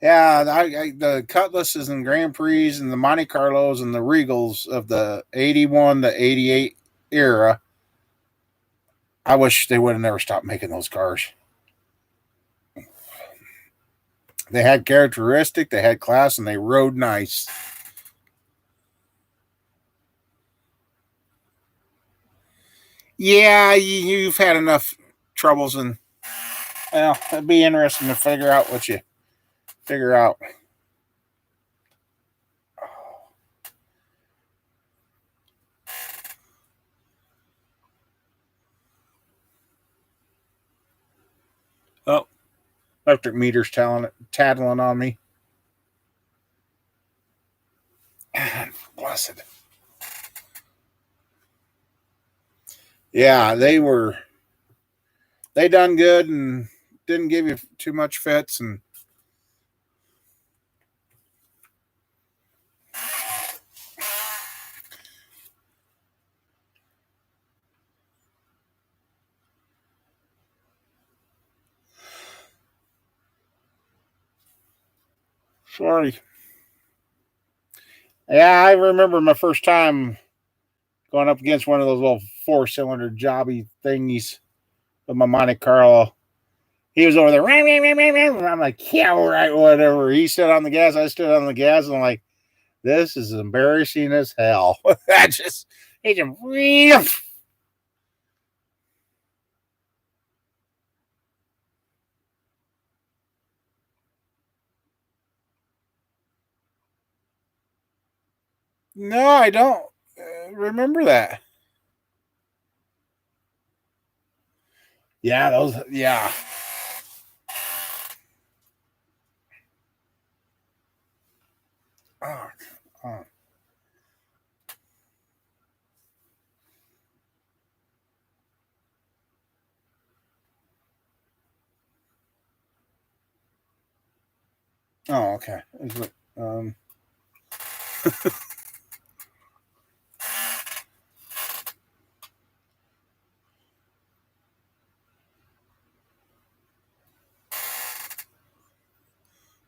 Yeah, the Cutlasses and Grand Prix and the Monte Carlos and the Regals of the 81 to 88 era. I wish they would have never stopped making those cars. They had characteristic, they had class, and they rode nice. Yeah, you've had enough troubles, and well, it'd be interesting to figure out what you figure out. Oh, electric meter's tattling on me. Blessed. Yeah, they done good and didn't give you too much fits and sorry. Yeah, I remember my first time going up against one of those little 4-cylinder jobby thingies with my Monte Carlo. He was over there, and I'm like, yeah, all right, whatever. He stood on the gas, I stood on the gas, and I'm like, this is embarrassing as hell. He just, no, I don't remember that. Yeah, yeah. Oh, oh. Oh, okay. Um,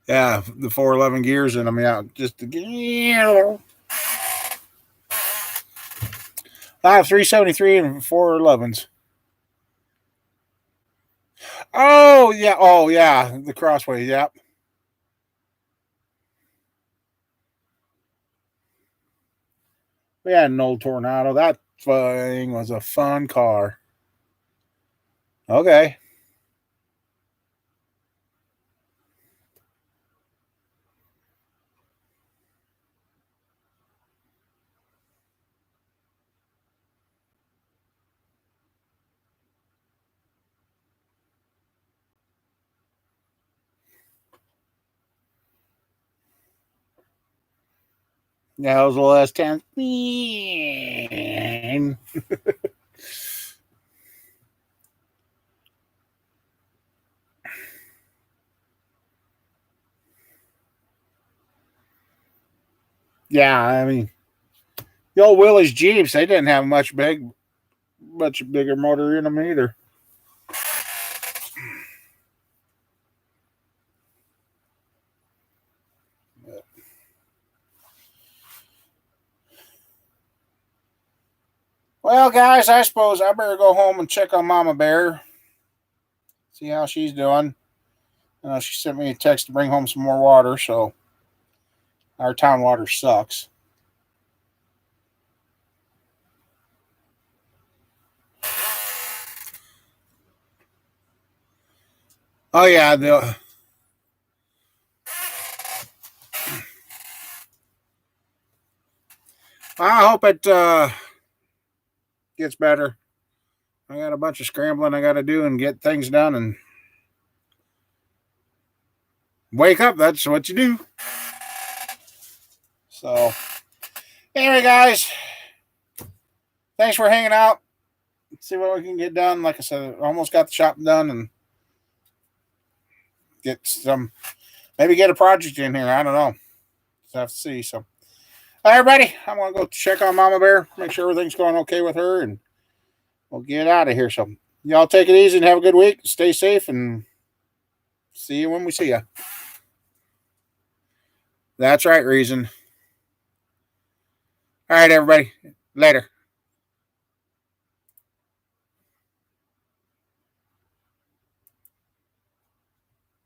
yeah, the 411 gears in them. Yeah, just I have 373 and 411s. Oh yeah, the Crossway. Yep. We had an old Tornado. That thing was a fun car. Okay. Yeah, those little S10s. Yeah, I mean, the old Willys Jeeps, they didn't have much bigger motor in them either. Well, guys, I suppose I better go home and check on Mama Bear, see how she's doing. She sent me a text to bring home some more water, so our town water sucks. Oh yeah, I hope it gets better. I got a bunch of scrambling I got to do and get things done and wake up. That's what you do. So, anyway, guys, thanks for hanging out. Let's see what we can get done. Like I said, almost got the shop done and maybe get a project in here. I don't know. Just have to see. So, all right, everybody, I'm going to go check on Mama Bear, make sure everything's going okay with her, and we'll get out of here. So, y'all take it easy and have a good week. Stay safe and see you when we see you. That's right, Reason. All right, everybody. Later.